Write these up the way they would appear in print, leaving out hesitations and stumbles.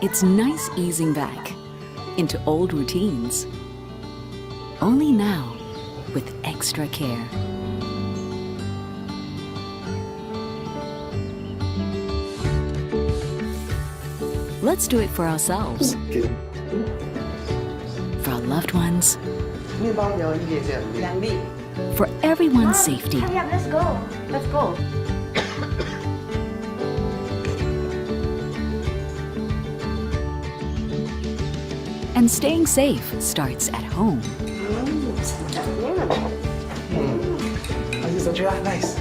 It's nice easing back into old routines. Only now with extra care. Let's do it for ourselves, for our loved ones, for everyone's safety. Hurry up, let's go. Let's go. And staying safe starts at home. Nice.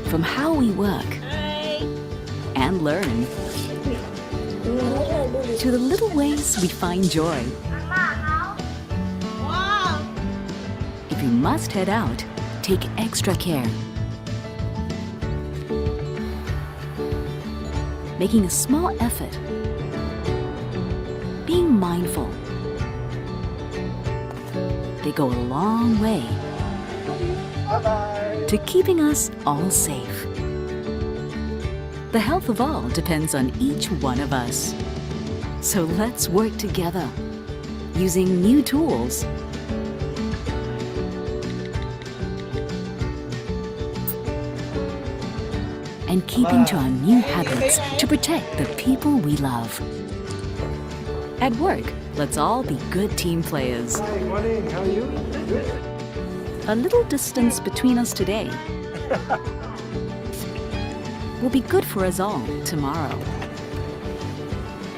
From how we work and learn, to the little ways we find joy. If you must head out, take extra care. Making a small effort, being mindful, they go a long way to keeping us all safe. The health of all depends on each one of us. So let's work together, using new tools and keeping to our new habits to protect the people we love. At work, let's all be good team players. Hi, morning. How are you? Good. A little distance between us today will be good for us all tomorrow.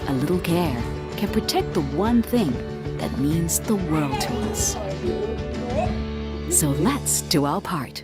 A little care can protect the one thing that means the world to us. So let's do our part.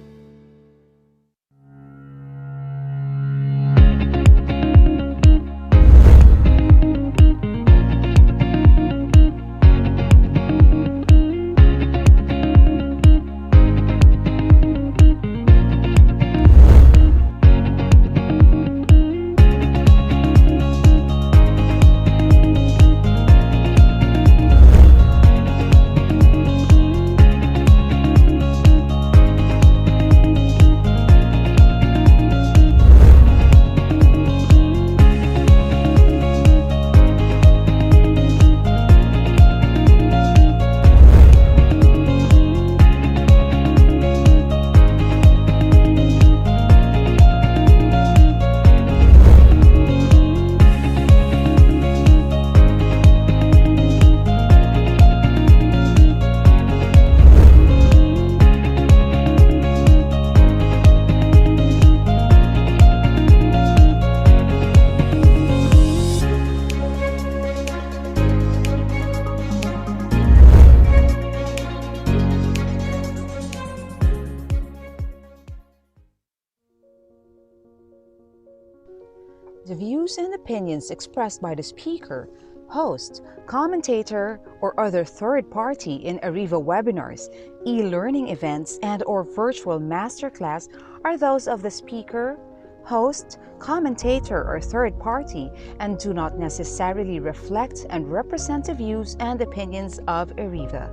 The views and opinions expressed by the speaker, host, commentator, or other third party in ARIVA webinars, e-learning events, and/or virtual masterclass are those of the speaker, host, commentator, or third party and do not necessarily reflect and represent the views and opinions of ARIVA.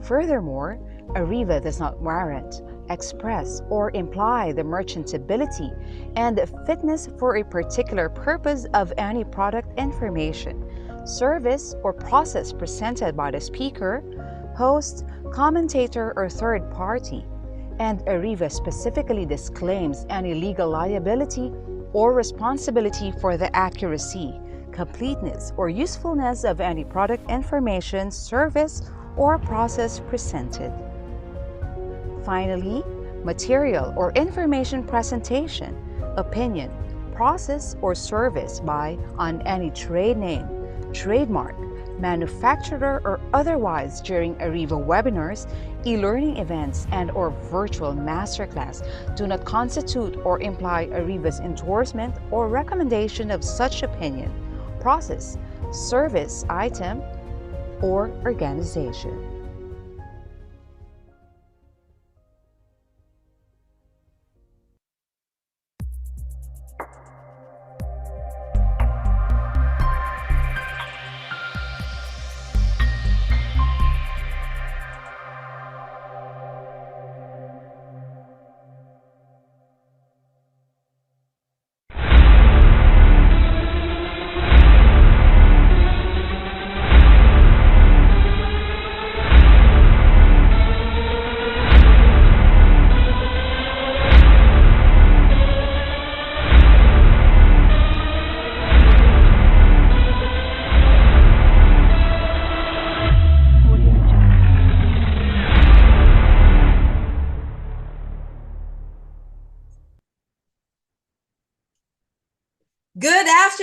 Furthermore, ARIVA does not warrant, express, or imply the merchantability and fitness for a particular purpose of any product, information, service, or process presented by the speaker, host, commentator, or third party, and ARIVA specifically disclaims any legal liability or responsibility for the accuracy, completeness, or usefulness of any product, information, service, or process presented. Finally, material or information presentation, opinion, process, or service by, on any trade name, trademark, manufacturer, or otherwise during ARIVA webinars, e-learning events, and/or virtual masterclass do not constitute or imply ARIVA's endorsement or recommendation of such opinion, process, service, item, or organization.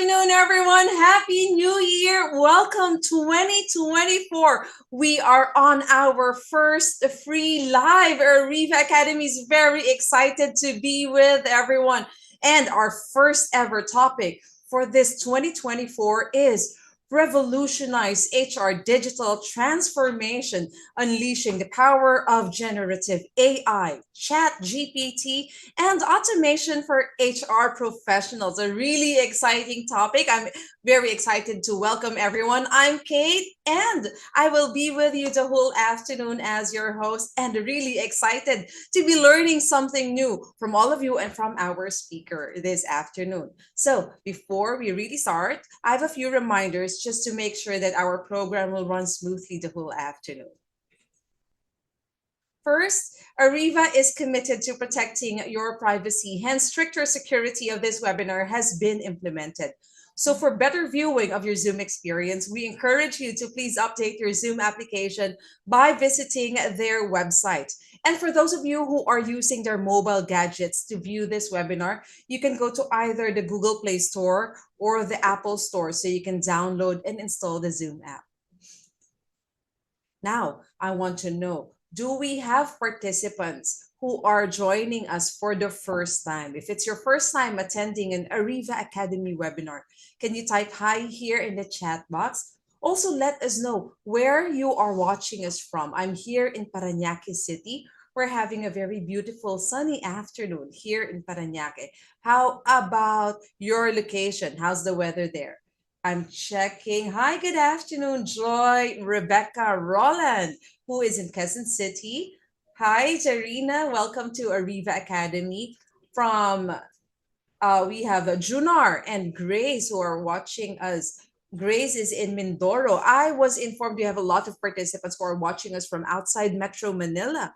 afternoon, everyone. Happy New Year. Welcome 2024. We are on our first free live. Ariva Academy is very excited to be with everyone. And our first ever topic for this 2024 is Revolutionize HR Digital Transformation, Unleashing the Power of Generative AI, ChatGPT, and Automation for HR Professionals. A really exciting topic. I'm very excited to welcome everyone. I'm Kate, and I will be with you the whole afternoon as your host, and really excited to be learning something new from all of you and from our speaker this afternoon. So before we really start, I have a few reminders just to make sure that our program will run smoothly the whole afternoon. First, Ariva is committed to protecting your privacy, hence stricter security of this webinar has been implemented. So for better viewing of your Zoom experience, we encourage you to please update your Zoom application by visiting their website. And for those of you who are using their mobile gadgets to view this webinar, you can go to either the Google Play Store or the Apple Store so you can download and install the Zoom app. Now, I want to know, do we have participants who are joining us for the first time? If it's your first time attending an Ariva Academy webinar, can you type hi here in the chat box? Also, let us know where you are watching us from. I'm here in Parañaque City. We're having a very beautiful sunny afternoon here in Parañaque. How about your location? How's the weather there? I'm checking. Hi, good afternoon, Joy, Rebecca, Roland, who is in Quezon City. Hi, Jarina. Welcome to Ariva Academy. From we have Junar and Grace who are watching us. Grace is in Mindoro. I was informed we have a lot of participants who are watching us from outside Metro Manila.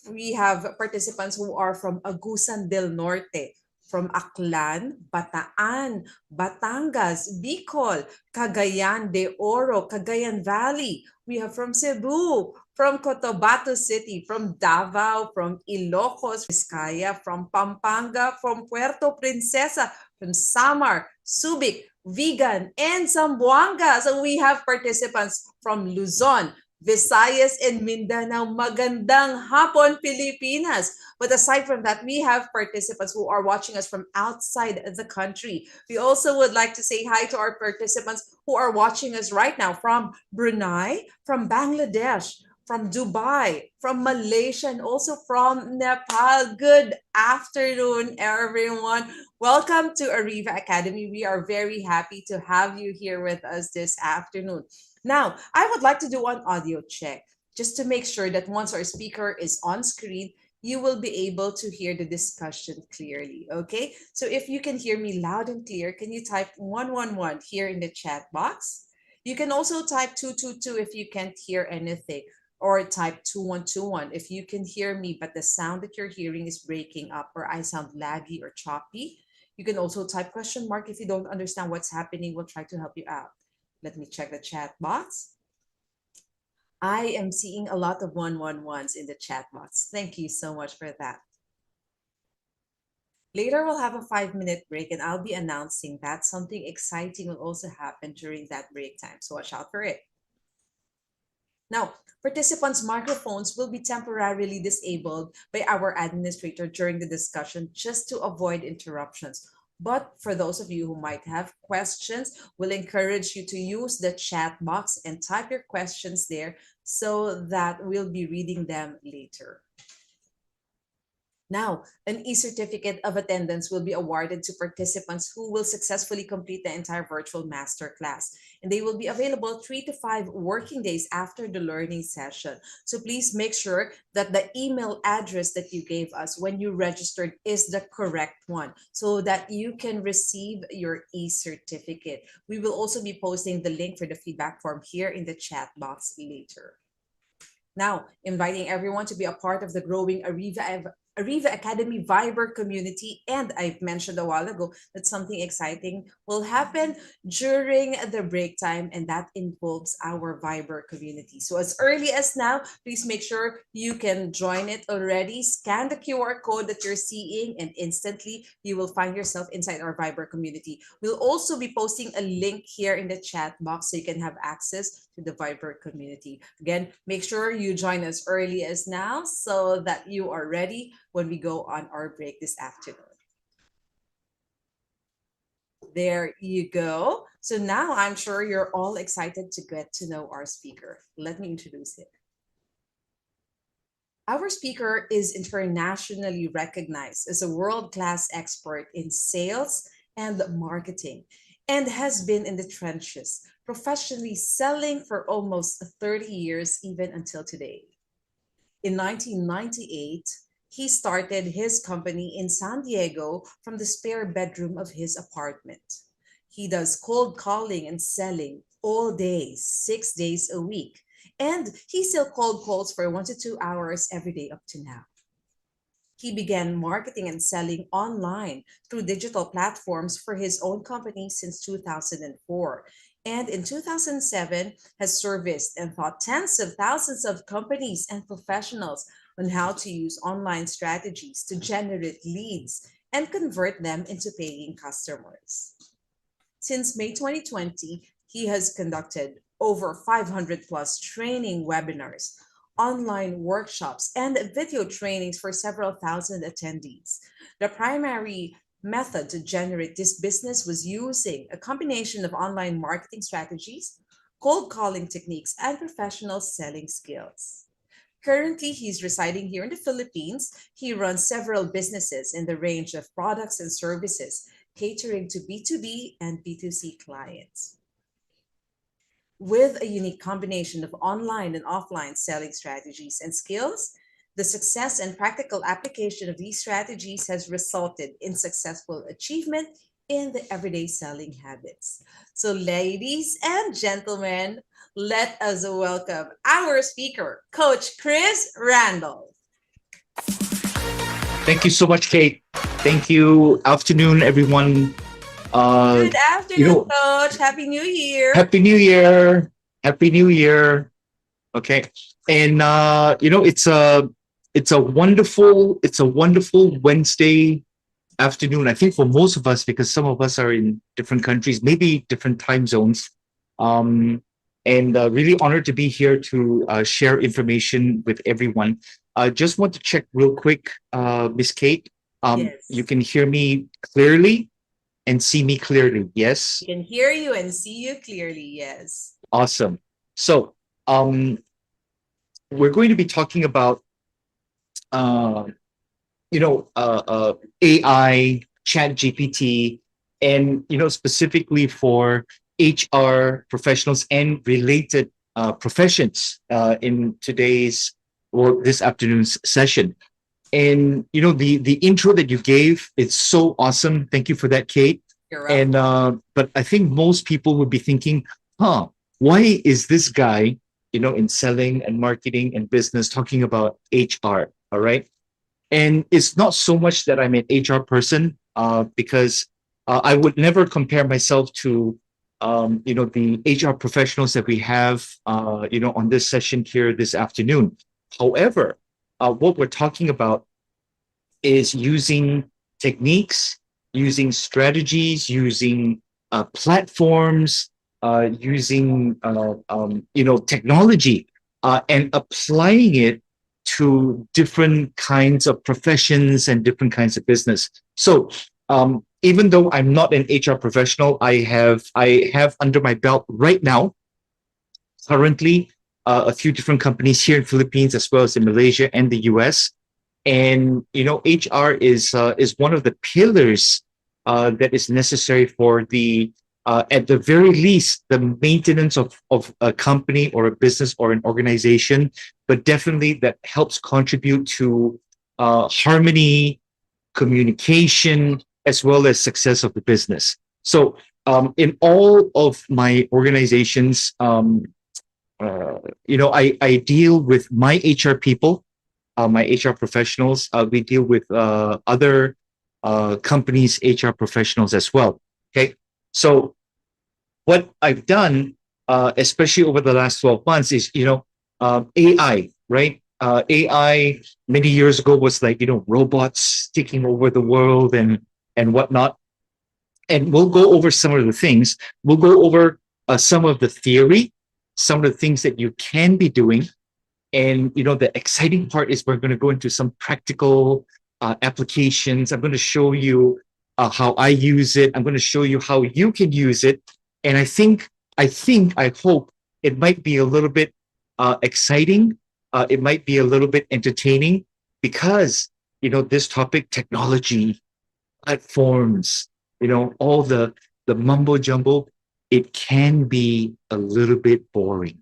We have participants who are from Agusan del Norte, from Aklan, Bataan, Batangas, Bicol, Cagayan de Oro, Cagayan Valley. We have from Cebu, from Cotabato City, from Davao, from Ilocos, Vizcaya, from Pampanga, from Puerto Princesa, from Samar, Subic, Vigan, and Zamboanga. So we have participants from Luzon, Visayas, and Mindanao. Magandang hapon, Pilipinas. But aside from that, we have participants who are watching us from outside the country. We also would like to say hi to our participants who are watching us right now from Brunei, from Bangladesh, from Dubai, from Malaysia, and also from Nepal. Good afternoon, everyone. Welcome to Ariva Academy. We are very happy to have you here with us this afternoon. Now, I would like to do an audio check just to make sure that once our speaker is on screen, you will be able to hear the discussion clearly, okay? So if you can hear me loud and clear, can you type 111 here in the chat box? You can also type 222 if you can't hear anything, or type 2121 if you can hear me, but the sound that you're hearing is breaking up or I sound laggy or choppy. You can also type question mark if you don't understand what's happening. We'll try to help you out. Let me check the chat box. I am seeing a lot of 111s in the chat box. Thank you so much for that. Later, we'll have a 5-minute break and I'll be announcing that something exciting will also happen during that break time. So watch out for it. Now, participants' microphones will be temporarily disabled by our administrator during the discussion just to avoid interruptions. But for those of you who might have questions, we'll encourage you to use the chat box and type your questions there so that we'll be reading them later. Now, an e-certificate of attendance will be awarded to participants who will successfully complete the entire virtual masterclass. And they will be available 3 to 5 working days after the learning session. So please make sure that the email address that you gave us when you registered is the correct one so that you can receive your e-certificate. We will also be posting the link for the feedback form here in the chat box later. Now, inviting everyone to be a part of the growing Ariva Arriva Academy Viber community. And I've mentioned a while ago that something exciting will happen during the break time, and that involves our Viber community. So, as early as now, please make sure you can join it already. Scan the QR code that you're seeing, and instantly you will find yourself inside our Viber community. We'll also be posting a link here in the chat box so you can have access to the Viber community. Again, make sure you join as early as now so that you are ready when we go on our break this afternoon. There you go. So now I'm sure you're all excited to get to know our speaker. Let me introduce him. Our speaker is internationally recognized as a world-class expert in sales and marketing and has been in the trenches, professionally selling for almost 30 years, even until today. In 1998, he started his company in San Diego from the spare bedroom of his apartment. He does cold calling and selling all day, 6 days a week. And he still cold calls for 1 to 2 hours every day up to now. He began marketing and selling online through digital platforms for his own company since 2004. And in 2007, has serviced and taught tens of thousands of companies and professionals on how to use online strategies to generate leads and convert them into paying customers. Since May 2020, he has conducted over 500 plus training webinars, online workshops, and video trainings for several thousand attendees. The primary method to generate this business was using a combination of online marketing strategies, cold calling techniques, and professional selling skills. Currently, he's residing here in the Philippines. He runs several businesses in the range of products and services, catering to B2B and B2C clients. With a unique combination of online and offline selling strategies and skills, the success and practical application of these strategies has resulted in successful achievement in the everyday selling habits. So, ladies and gentlemen, let us welcome our speaker, Coach Chris Randolph. Thank you so much, Kate. Thank you. Afternoon, everyone. Good afternoon, Coach. Happy New Year. Happy New Year. Happy New Year. Okay. And it's a wonderful Wednesday afternoon. I think for most of us, because some of us are in different countries, maybe different time zones. And really honored to be here to share information with everyone. Just want to check real quick, Miss Kate. Yes. You can hear me clearly and see me clearly, yes? We can hear you and see you clearly, yes. Awesome. So we're going to be talking about AI, ChatGPT, and specifically for HR professionals and related professions in today's or this afternoon's session. And the intro that you gave, it's so awesome. Thank you for that, Kate. You're welcome. And but I think most people would be thinking, why is this guy, in selling and marketing and business talking about HR? All right. And it's not so much that I'm an HR person, because I would never compare myself to the HR professionals that we have on this session here this afternoon. However, what we're talking about is using techniques, using strategies, using platforms, using technology, and applying it to different kinds of professions and different kinds of business. So even though I'm not an HR professional, I have under my belt right now, currently, a few different companies here in Philippines as well as in Malaysia and the US. And HR is one of the pillars that is necessary for the at the very least the maintenance of a company or a business or an organization, but definitely that helps contribute to harmony, communication, as well as success of the business. So in all of my organizations, I deal with my HR people my HR professionals. We deal with other companies' HR professionals as well. Okay, so what I've done, especially over the last 12 months, is AI, right? AI many years ago was like robots taking over the world and whatnot. And we'll go over some of the things. We'll go over some of the theory, some of the things that you can be doing. And the exciting part is we're going to go into some practical applications. I'm going to show you how I use it. I'm going to show you how you can use it. And I hope it might be a little bit exciting. It might be a little bit entertaining because this topic, technology, platforms, all the mumbo jumbo, it can be a little bit boring,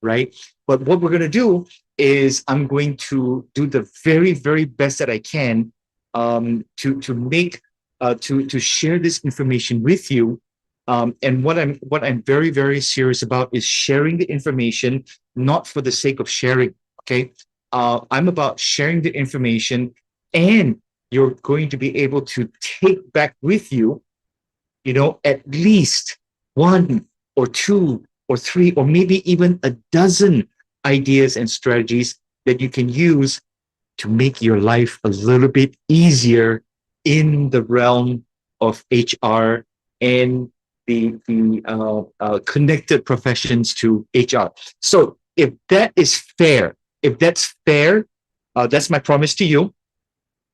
right? But what we're going to do is I'm going to do the very, very best that I can to make to share this information with you. And what I'm very, very serious about is sharing the information, not for the sake of sharing. Okay, I'm about sharing the information, and you're going to be able to take back with you, at least one or two or three, or maybe even a dozen ideas and strategies that you can use to make your life a little bit easier in the realm of HR and the connected professions to HR. So if that is fair, that's my promise to you.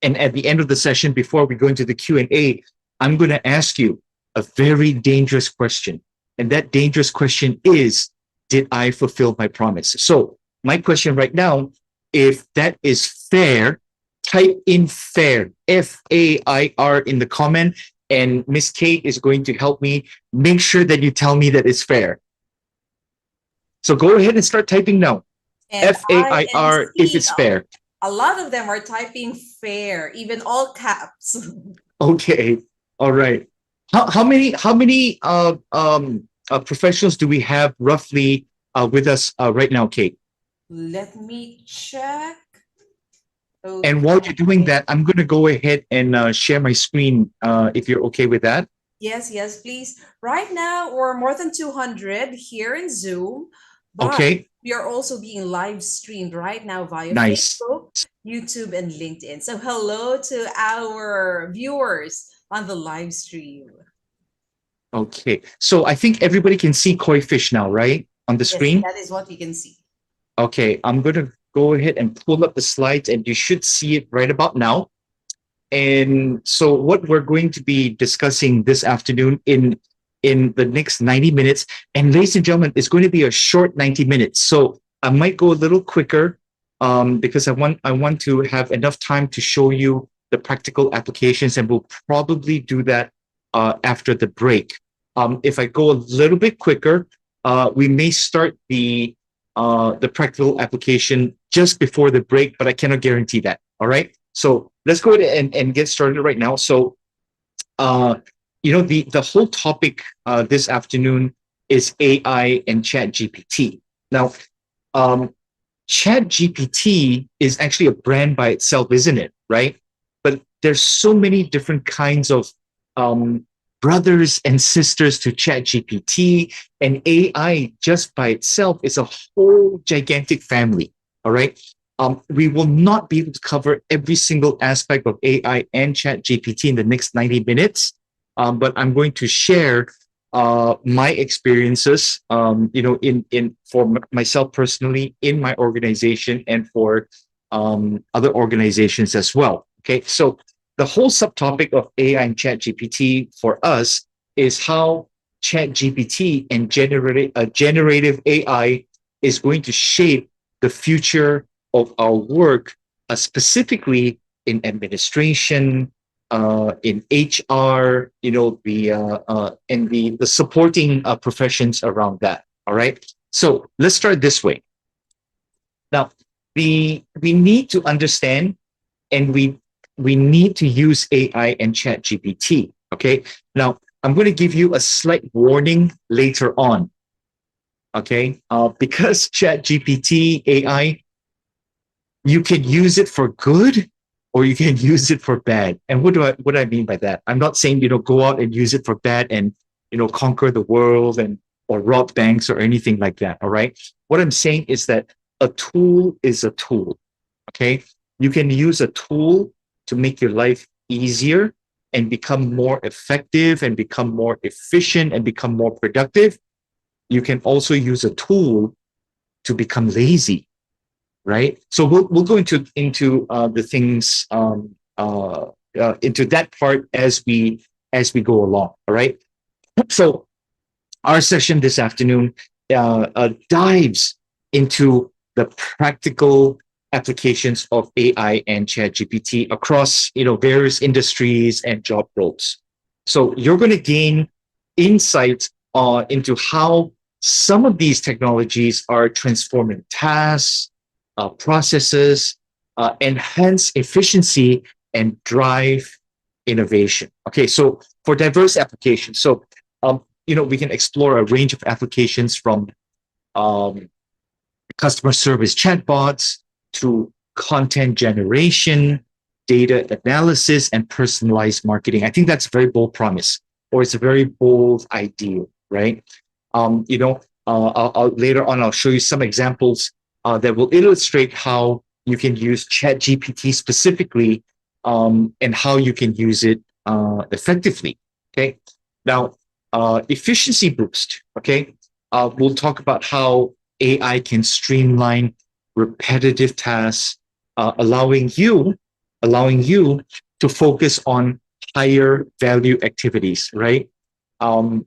And at the end of the session, before we go into the Q&A, I'm going to ask you a very dangerous question. And that dangerous question is, did I fulfill my promise? So my question right now, if that is fair, type in fair, F-A-I-R in the comment, and Miss Kate is going to help me make sure that you tell me that it's fair. So go ahead and start typing now. And F-A-I-R if it's fair. A lot of them are typing fair, even all caps. Okay, all right. How many professionals do we have roughly with us right now, Kate? Let me check. Okay. And while you're doing that, I'm going to go ahead and share my screen if you're okay with that. Yes, please. Right now, we're more than 200 here in Zoom. But okay. We are also being live streamed right now via nice. Facebook, YouTube, and LinkedIn. So hello to our viewers on the live stream. Okay. So I think everybody can see Koi Fish now, right? On the screen? That is what you can see. Okay. I'm going to go ahead and pull up the slides, and you should see it right about now. And so what we're going to be discussing this afternoon in the next 90 minutes, and ladies and gentlemen, it's going to be a short 90 minutes. So I might go a little quicker because I want to have enough time to show you the practical applications, and we'll probably do that after the break. If I go a little bit quicker, we may start the practical application just before the break, but I cannot guarantee that. All right. So let's go ahead and get started right now. So, the whole topic this afternoon is AI and ChatGPT. Now, ChatGPT is actually a brand by itself, isn't it? Right? But there's so many different kinds of brothers and sisters to ChatGPT, and AI just by itself is a whole gigantic family. All right. We will not be able to cover every single aspect of AI and ChatGPT in the next 90 minutes. But I'm going to share my experiences, for myself personally in my organization and for other organizations as well. Okay, so the whole subtopic of AI and ChatGPT for us is how ChatGPT and generative AI is going to shape the future of our work, specifically in administration, in HR, and the supporting professions around that. All right. So let's start this way. Now, we need to understand, and we need to use AI and ChatGPT. Okay. Now, I'm going to give you a slight warning later on. Okay, because ChatGPT AI you can use it for good or you can use it for bad. And what do I mean by that? I'm not saying, go out and use it for bad and, conquer the world and or rob banks or anything like that. All right. What I'm saying is that a tool is a tool. Okay. You can use a tool to make your life easier and become more effective and become more efficient and become more productive. You can also use a tool to become lazy, right? So we'll go into the things into that part as we go along. All right. So our session this afternoon dives into the practical applications of AI and ChatGPT across various industries and job roles. So you're going to gain insights into how some of these technologies are transforming tasks, processes, enhance efficiency, and drive innovation. Okay, so for diverse applications, so we can explore a range of applications from customer service chatbots to content generation, data analysis, and personalized marketing. I think that's a very bold promise, or it's a very bold ideal, right? I'll later on, I'll show you some examples that will illustrate how you can use ChatGPT specifically and how you can use it effectively. Okay. Now, efficiency boost. Okay. We'll talk about how AI can streamline repetitive tasks, allowing you to focus on higher value activities, right? And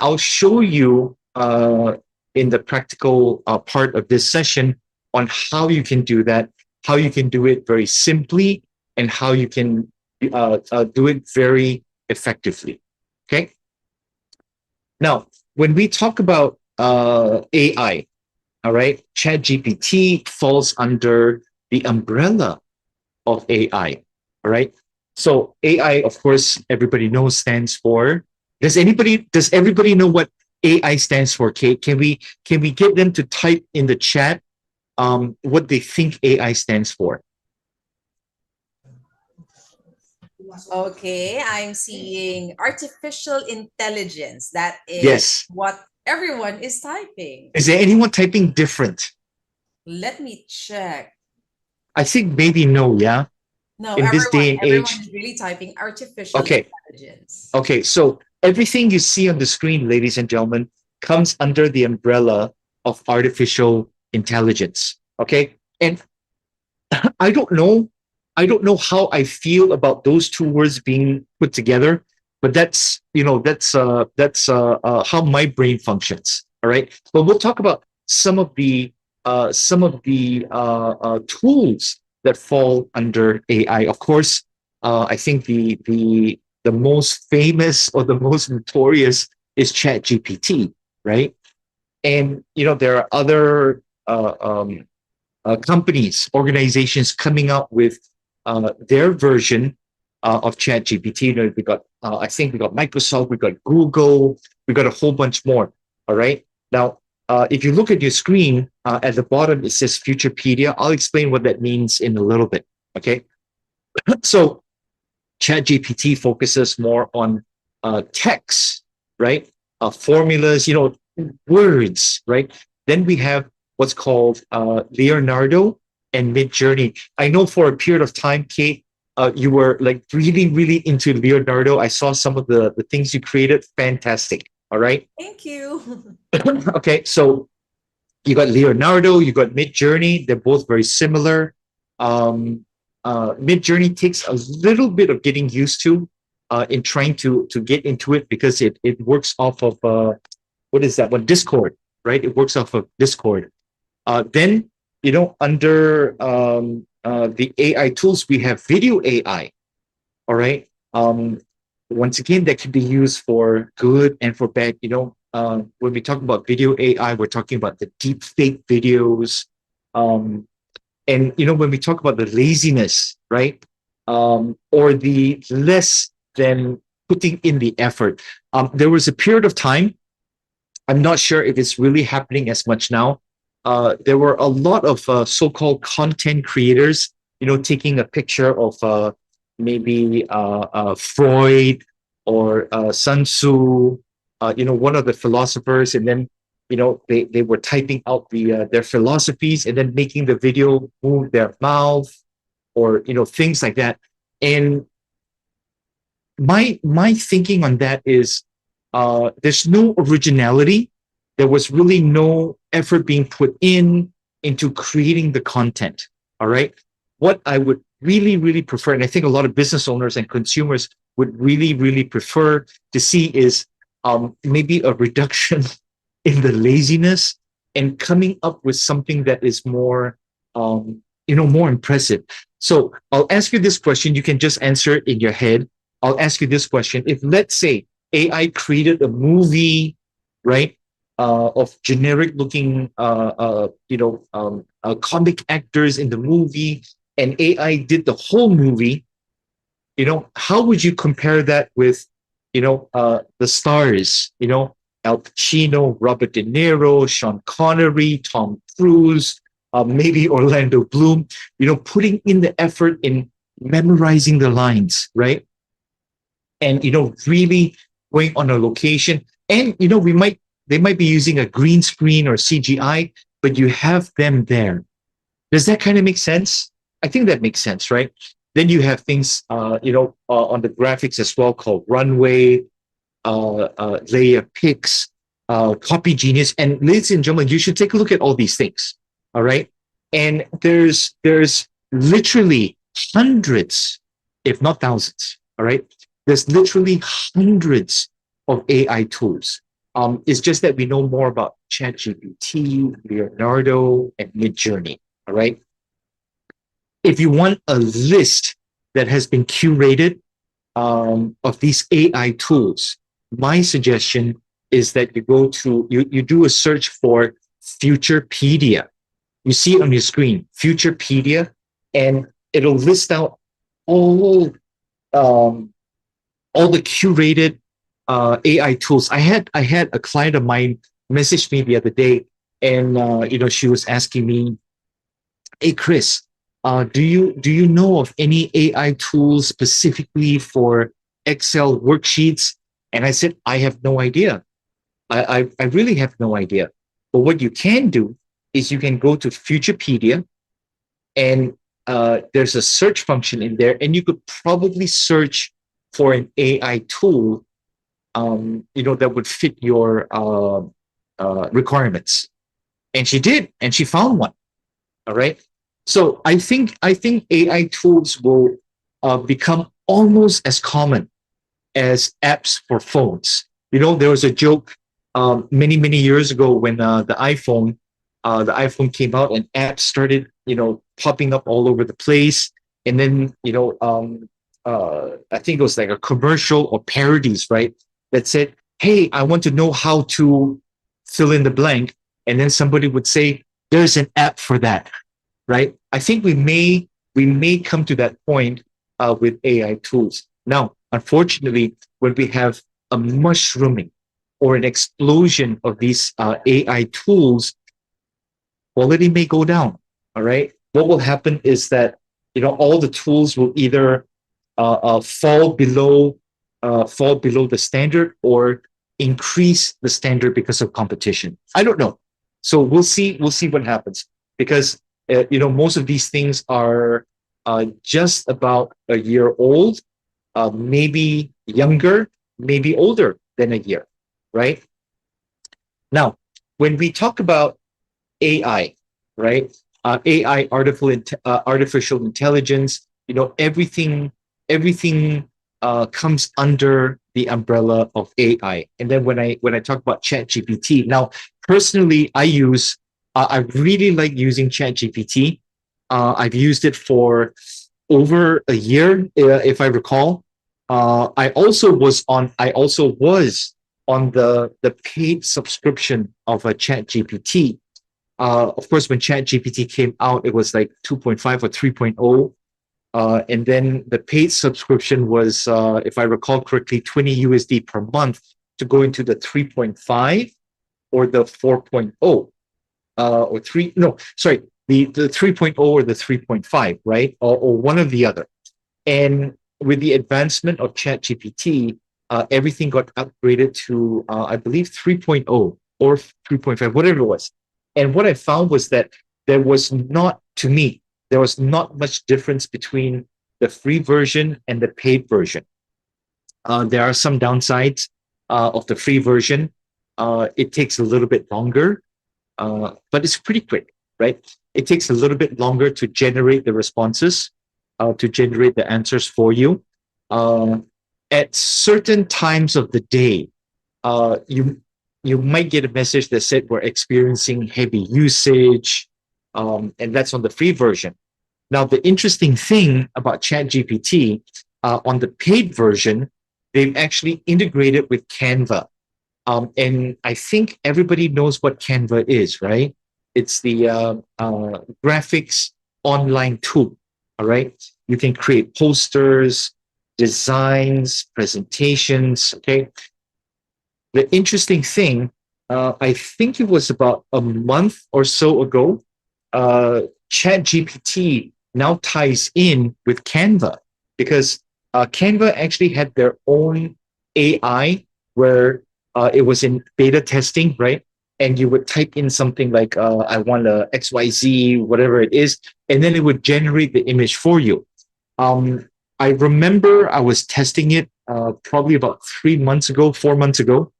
I'll show you in the practical part of this session on how you can do that, how you can do it very simply, and how you can do it very effectively. Okay. Now, when we talk about AI, all right, ChatGPT falls under the umbrella of AI. All right. So AI, of course, everybody knows stands for. Does everybody know what AI stands for? Can we get them to type in the chat what they think AI stands for? Okay, I'm seeing artificial intelligence. That is Yes. what everyone is typing. Is there anyone typing different? Let me check. I think maybe no, yeah? No, In this day and everyone age. is really typing artificial Okay. intelligence. Okay, so everything you see on the screen, ladies and gentlemen, comes under the umbrella of artificial intelligence. Okay. And I don't know how I feel about those two words being put together, but that's how my brain functions. All right. But we'll talk about some of the tools that fall under AI. Of course, I think the most famous or the most notorious is ChatGPT, right? And there are other companies, organizations coming up with their version of ChatGPT. We got, I think we got Microsoft, we got Google, we got a whole bunch more. All right. Now, if you look at your screen at the bottom, it says Futurepedia. I'll explain what that means in a little bit. Okay. So ChatGPT focuses more on text, right? Formulas, words, right? Then we have what's called Leonardo and Midjourney. I know for a period of time, Kate, you were like really, really into Leonardo. I saw some of the things you created. Fantastic. All right. Thank you. Okay, so you got Leonardo, you got Midjourney. They're both very similar. Midjourney takes a little bit of getting used to in trying to get into it because it works off of what is that one? Discord, right? It works off of Discord. Then under the AI tools, we have video AI. All right. Once again, that can be used for good and for bad. When we talk about video AI, we're talking about the deep fake videos. And when we talk about the laziness, right? Or the less than putting in the effort. There was a period of time, I'm not sure if it's really happening as much now, there were a lot of so-called content creators, taking a picture of maybe Freud or Sun Tzu, one of the philosophers, and then they were typing out their philosophies and then making the video move their mouth or things like that. And my thinking on that is there's no originality. There was really no effort being put into creating the content. All right. What I would really, really prefer, and I think a lot of business owners and consumers would really, really prefer to see is maybe a reduction in the laziness and coming up with something that is more, more impressive. So I'll ask you this question. You can just answer it in your head. I'll ask you this question. If, let's say, AI created a movie, right, of generic looking, comic actors in the movie, and AI did the whole movie, how would you compare that with, the stars, Al Pacino, Robert De Niro, Sean Connery, Tom Cruise, maybe Orlando Bloom, putting in the effort in memorizing the lines, right? And, really going on a location. And, they might be using a green screen or CGI, but you have them there. Does that kind of make sense? I think that makes sense, right? Then you have things, on the graphics as well called Runway, Layer Pix, Copy Genius. And ladies and gentlemen, you should take a look at all these things, all right? And there's literally hundreds, if not thousands, all right? There's literally hundreds of AI tools. It's just that we know more about ChatGPT, Leonardo, and Midjourney, all right? If you want a list that has been curated of these AI tools, my suggestion is that you do a search for Futurepedia. You see it on your screen, Futurepedia, and it'll list out all the curated AI tools. I had a client of mine message me the other day, and she was asking me, "Hey Chris, do you know of any AI tools specifically for Excel worksheets?" And I said, "I have no idea. I really have no idea. But what you can do is you can go to Futurepedia, and there's a search function in there, and you could probably search for an AI tool, that would fit your requirements." And she did, and she found one. All right. So I think AI tools will become almost as common as apps for phones. There was a joke many years ago when the iPhone came out and apps started popping up all over the place, and then I think it was like a commercial or parodies, right, that said, "Hey, I want to know how to fill in the blank," and then somebody would say, "There's an app for that." Right? I think we may come to that point with AI tools. Now, unfortunately, when we have a mushrooming or an explosion of these AI tools, quality may go down. All right. What will happen is that all the tools will either fall below the standard or increase the standard because of competition. I don't know. So we'll see what happens, because most of these things are just about a year old, maybe younger, maybe older than a year, right? Now, when we talk about AI, right? AI, artificial intelligence, everything comes under the umbrella of AI. And then when I talk about ChatGPT, now personally, I really like using ChatGPT. I've used it for over a year, if I recall. I also was on the paid subscription of a ChatGPT. Of course, when ChatGPT came out, it was like 2.5 or 3.0. And then the paid subscription was, if I recall correctly, 20 USD per month to go into the 3.5 or the 4.0. or three, no, sorry, the 3.0 or the 3.5, right? Or one or the other. And with the advancement of ChatGPT, everything got upgraded to, I believe, 3.0 or 3.5, whatever it was. And what I found was that there was not, to me, there was not much difference between the free version and the paid version. There are some downsides of the free version. It takes a little bit longer, but it's pretty quick, right? It takes a little bit longer to generate the responses, to generate the answers for you. At certain times of the day, you might get a message that said we're experiencing heavy usage, and that's on the free version. Now, the interesting thing about ChatGPT, on the paid version, they've actually integrated with Canva. And I think everybody knows what Canva is, right? It's the graphics online tool, all right? You can create posters, designs, presentations, okay? The interesting thing, I think it was about a month or so ago, ChatGPT now ties in with Canva, because Canva actually had their own AI where it was in beta testing, right? And you would type in something like, I want a XYZ, whatever it is, and then it would generate the image for you. I remember I was testing it probably about 3 months ago, 4 months ago.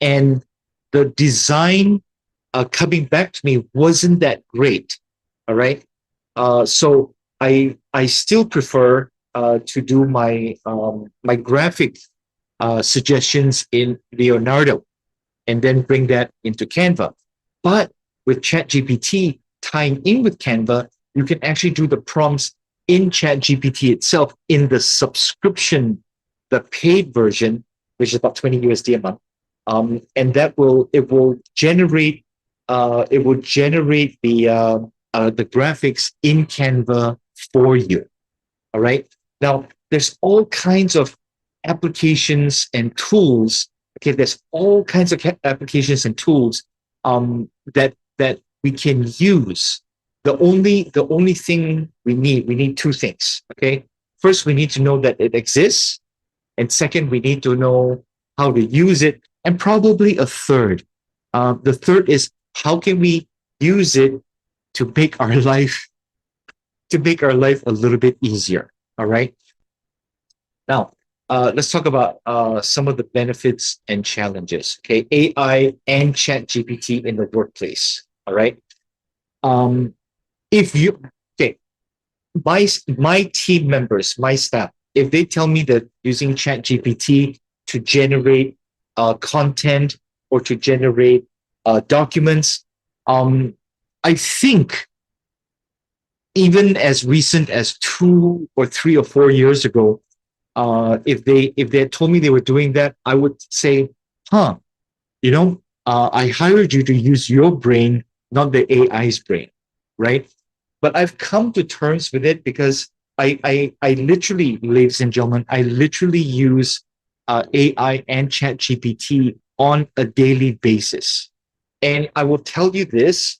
And the design coming back to me wasn't that great, all right? So I still prefer to do my my graphic suggestions in Leonardo and then bring that into Canva. But with ChatGPT tying in with Canva, you can actually do the prompts in ChatGPT itself in the subscription, the paid version, which is about 20 USD a month. And it will generate the graphics in Canva for you. All right. Now, there's all kinds of applications and tools. Okay, there's all kinds of applications and tools that we can use. The only thing we need two things. Okay, first we need to know that it exists, and second we need to know how to use it, and probably a third. The third is how can we use it to make our life a little bit easier. All right. Now, let's talk about some of the benefits and challenges. Okay, AI and ChatGPT in the workplace. All right. If you my team members, my staff, if they tell me that using ChatGPT to generate content or to generate documents, I think even as recent as 2 or 3 or 4 years ago, if they had told me they were doing that, I would say, I hired you to use your brain, not the AI's brain, right? But I've come to terms with it because I literally, ladies and gentlemen, I literally use AI and ChatGPT on a daily basis. And I will tell you this,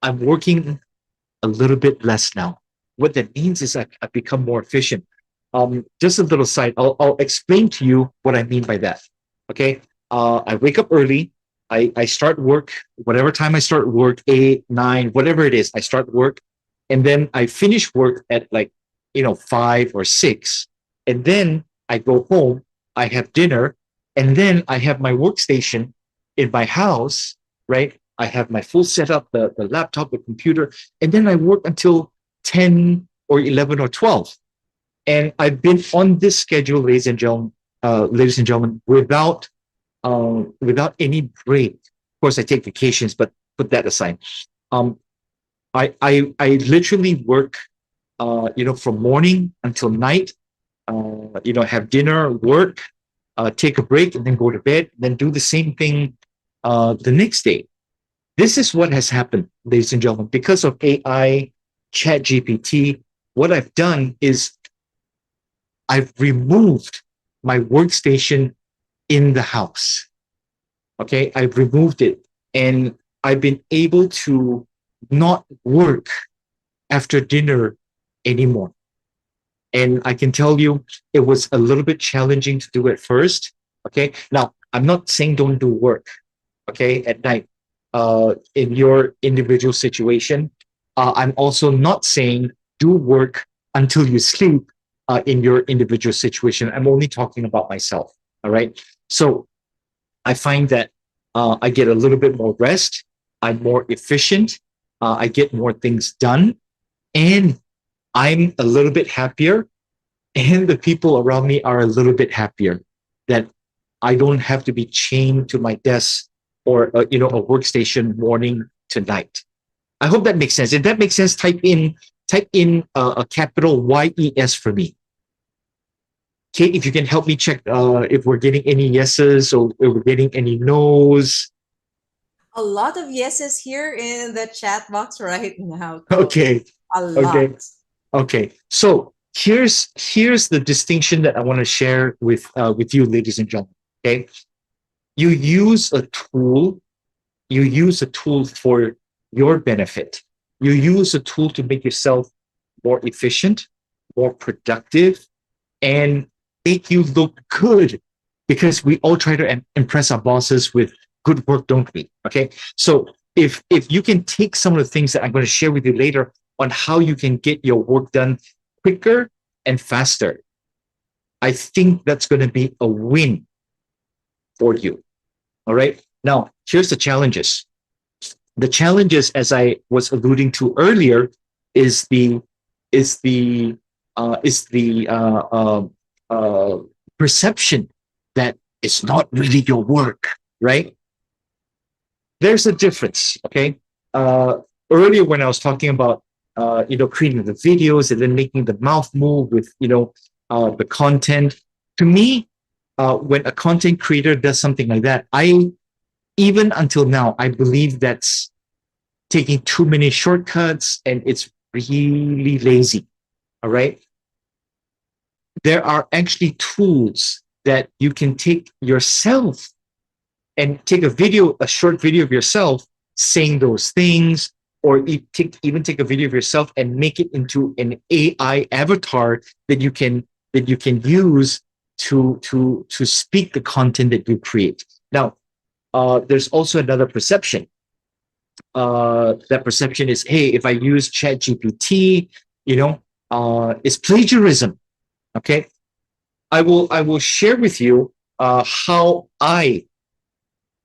I'm working a little bit less now. What that means is I've become more efficient. Just a little side, I'll explain to you what I mean by that. Okay, I wake up early. I start work, whatever time I start work, 8, 9, whatever it is, I start work. And then I finish work at 5 or 6. And then I go home, I have dinner, and then I have my workstation in my house, right? I have my full setup, the laptop, the computer, and then I work until 10 or 11 or 12. And I've been on this schedule, ladies and gentlemen, without any break. Of course, I take vacations, but put that aside. I literally work, from morning until night. Have dinner, work, take a break, and then go to bed. Then do the same thing the next day. This is what has happened, ladies and gentlemen, because of AI, ChatGPT. What I've done is I've removed my workstation in the house. Okay, I've removed it, and I've been able to not work after dinner anymore. And I can tell you, it was a little bit challenging to do at first. Okay, now I'm not saying don't do work, okay, at night, in your individual situation. I'm also not saying do work until you sleep, in your individual situation. I'm only talking about myself. All right. So I find that, I get a little bit more rest. I'm more efficient. I get more things done, and I'm a little bit happier. And the people around me are a little bit happier that I don't have to be chained to my desk or, a workstation morning to night. I hope that makes sense. If that makes sense, type in a capital YES for me. Kate, if you can help me check, if we're getting any yeses or if we're getting any nos. A lot of yeses here in the chat box right now. Okay. A lot. Okay. Okay. So here's the distinction that I want to share with you, ladies and gentlemen. Okay. You use a tool. You use a tool for your benefit. You use a tool to make yourself more efficient, more productive, and make you look good, because we all try to impress our bosses with good work, don't we? Okay. So if you can take some of the things that I'm going to share with you later on how you can get your work done quicker and faster, I think that's going to be a win for you. All right. Now, here's the challenges. The challenges, as I was alluding to earlier, is the perception that it's not really your work, right? There's a difference. Okay. Earlier when I was talking about, creating the videos and then making the mouth move with, the content. To me, when a content creator does something like that, even until now, I believe that's taking too many shortcuts and it's really lazy. All right. There are actually tools that you can take yourself and take a short video of yourself saying those things, or even take a video of yourself and make it into an AI avatar that you can use to speak the content that you create. Now, there's also another perception. That perception is, hey, if I use ChatGPT, it's plagiarism. Okay, I will share with you how I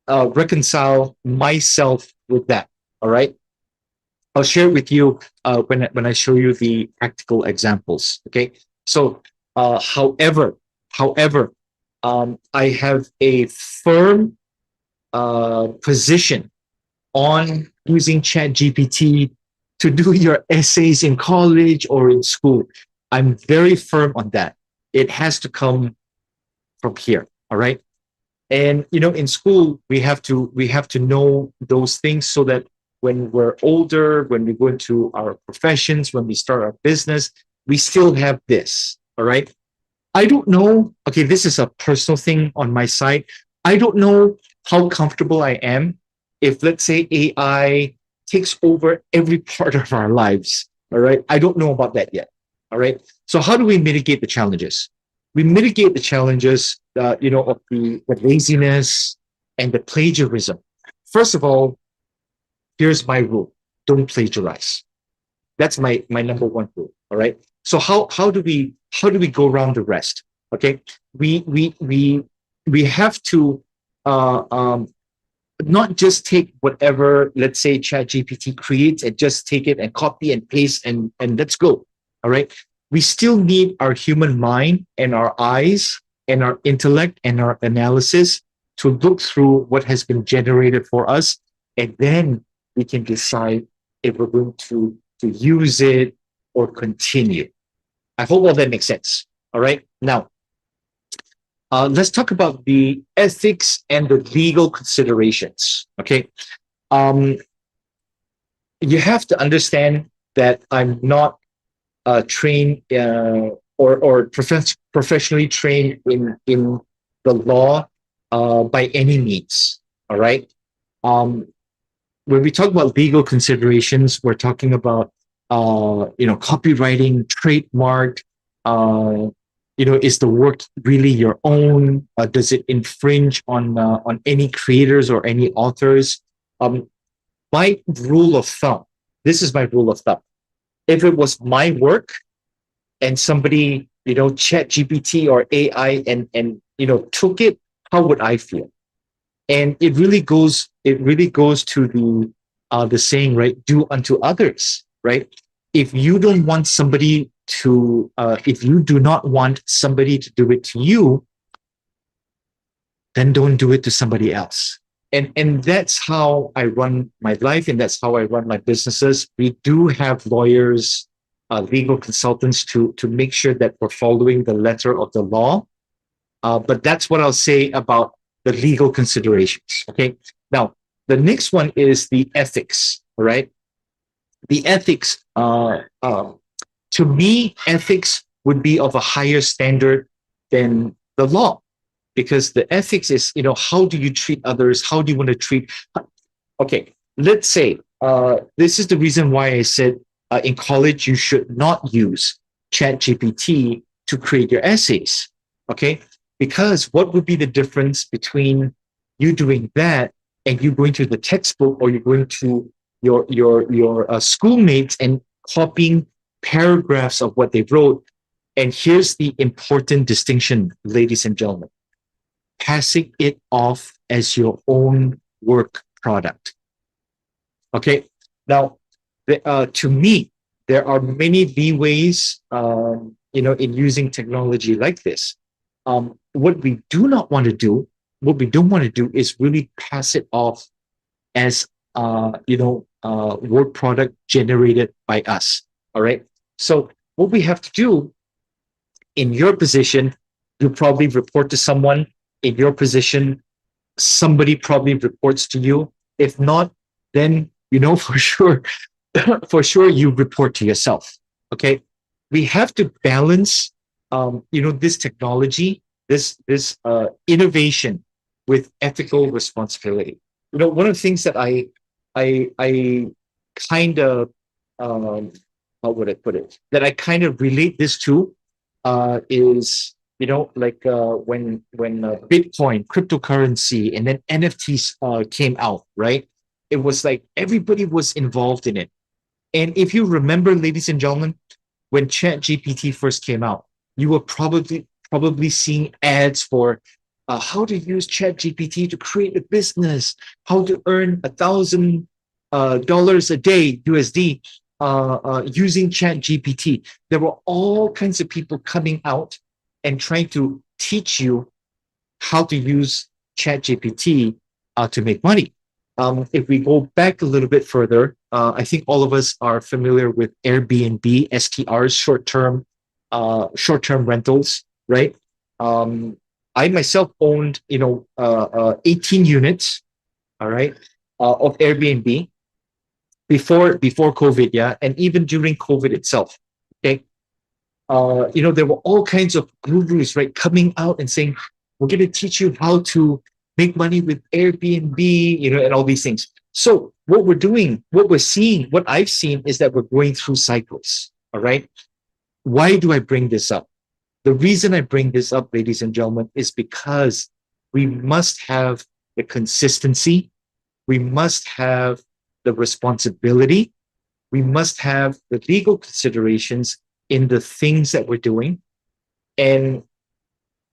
reconcile myself with that. All right, I'll share it with you when I show you the practical examples. Okay, so however, I have a firm position on using ChatGPT to do your essays in college or in school. I'm very firm on that. It has to come from here. All right. And in school, we have to know those things so that when we're older, when we go into our professions, when we start our business, we still have this. All right. I don't know. Okay, this is a personal thing on my side. I don't know how comfortable I am if, let's say, AI takes over every part of our lives. All right. I don't know about that yet. All right. So how do we mitigate the challenges? We mitigate the challenges, of the laziness and the plagiarism. First of all, here's my rule: don't plagiarize. That's my number one rule. All right. So how do we go around the rest? Okay. We have to not just take whatever, let's say, ChatGPT creates and just take it and copy and paste and let's go. All right. We still need our human mind and our eyes and our intellect and our analysis to look through what has been generated for us, and then we can decide if we're going to use it or continue. I hope all that makes sense. All right. Now, let's talk about the ethics and the legal considerations. Okay. You have to understand that I'm not trained or professionally trained in the law by any means. All right. Um, when we talk about legal considerations, we're talking about copywriting, trademark. Is the work really your own? Does it infringe on any creators or any authors? My rule of thumb. This is my rule of thumb. If it was my work and somebody, Chat GPT or AI and took it, how would I feel? And it really goes to the saying, right? Do unto others, right? If you don't want somebody to, if you do not want somebody to do it to you, then don't do it to somebody else. And that's how I run my life, and that's how I run my businesses. We do have lawyers, legal consultants to make sure that we're following the letter of the law. But that's what I'll say about the legal considerations. Okay. Now, the next one is the ethics. All right. The ethics, to me, ethics would be of a higher standard than the law, because the ethics is, how do you treat others? How do you want to treat? Okay. Let's say, this is the reason why I said in college, you should not use ChatGPT to create your essays. Okay. Because what would be the difference between you doing that and you going to the textbook, or you're going to your schoolmates and copying paragraphs of what they wrote? And here's the important distinction, ladies and gentlemen: passing it off as your own work product. Okay. Now, to me, there are many leeways, in using technology like this. What we do not want to do, what we don't want to do, is really pass it off as work product generated by us. All right. So what we have to do, in your position, you probably report to someone. In your position, somebody probably reports to you. If not, then for sure, for sure you report to yourself. Okay. We have to balance this technology, this innovation, with ethical responsibility. One of the things that I kind of, how would I put it? That I kind of relate this to is, when Bitcoin, cryptocurrency, and then NFTs came out, right? It was like everybody was involved in it. And if you remember, ladies and gentlemen, when ChatGPT first came out, you were probably seeing ads for how to use ChatGPT to create a business, how to earn $1,000 a day USD using ChatGPT. There were all kinds of people coming out and trying to teach you how to use ChatGPT to make money. If we go back a little bit further, I think all of us are familiar with Airbnb, STRs, short-term rentals, right? I myself owned, 18 units, all right, of Airbnb before COVID, yeah, and even during COVID itself. Okay, there were all kinds of gurus, right, coming out and saying, we're going to teach you how to make money with Airbnb, and all these things. So what we're doing, what we're seeing, what I've seen is that we're going through cycles. All right. Why do I bring this up? The reason I bring this up, ladies and gentlemen, is because we must have the consistency. We must have the responsibility. We must have the legal considerations in the things that we're doing. And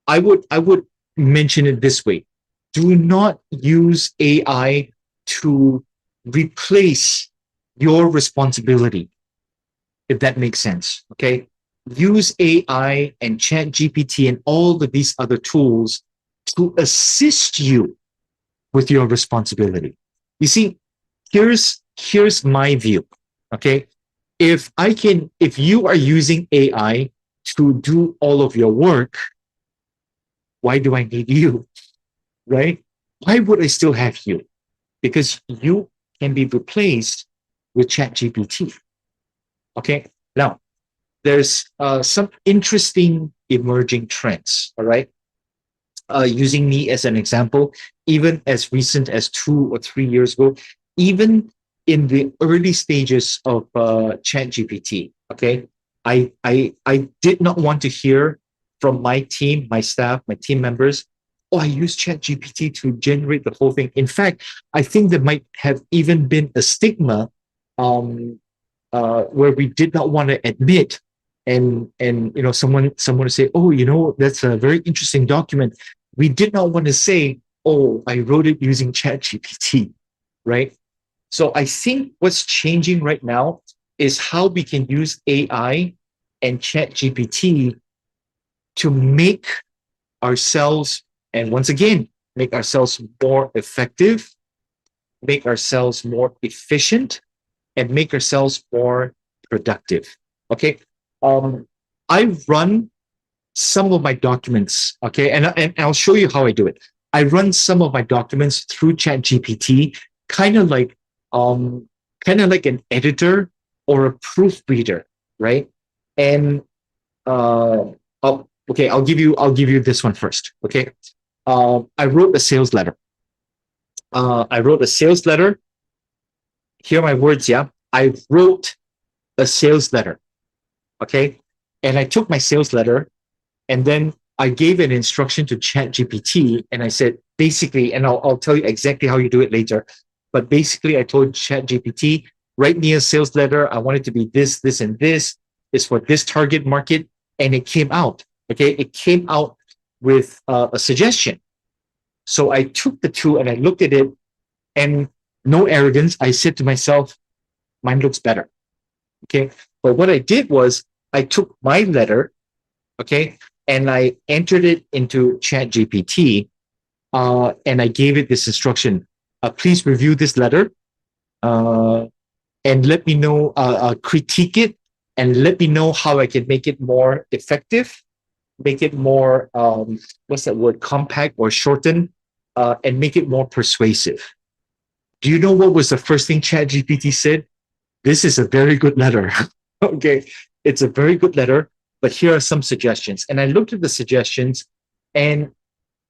I would mention it this way: do not use AI to replace your responsibility, if that makes sense. Okay. Use AI and ChatGPT and all of these other tools to assist you with your responsibility. You see, here's my view. Okay. If you are using AI to do all of your work, why do I need you? Right? Why would I still have you? Because you can be replaced with ChatGPT. Okay. Now, there's some interesting emerging trends. All right. using me as an example, even as recent as 2 or 3 years ago, even in the early stages of ChatGPT. Okay, I did not want to hear from my team, my staff, my team members, oh, I use ChatGPT to generate the whole thing. In fact, I think there might have even been a stigma um, where we did not want to admit, and someone would say, oh, that's a very interesting document. We did not want to say, oh, I wrote it using ChatGPT, right? So I think what's changing right now is how we can use AI and ChatGPT to make ourselves, and once again, make ourselves more effective, make ourselves more efficient, and make ourselves more productive. Okay. I run some of my documents, okay, and I'll show you how I do it. I run some of my documents through ChatGPT, kind of like an editor or a proofreader, right? And I'll give you this one first, okay? I wrote a sales letter. Here are my words, yeah. I wrote a sales letter, okay? And I took my sales letter and then I gave an instruction to ChatGPT and I said, basically, and I'll tell you exactly how you do it later, but basically I told ChatGPT, write me a sales letter. I want it to be this, this, and this. It's for this target market. And it came out, okay? It came out with a suggestion. So I took the two and I looked at it, and no arrogance, I said to myself, mine looks better, okay? But what I did was I took my letter, okay, and I entered it into ChatGPT, and I gave it this instruction: please review this letter, and let me know, critique it, and let me know how I can make it more effective, make it more, what's that word, compact or shorten, and make it more persuasive. Do you know what was the first thing ChatGPT said? This is a very good letter. Okay, it's a very good letter, but here are some suggestions. And I looked at the suggestions and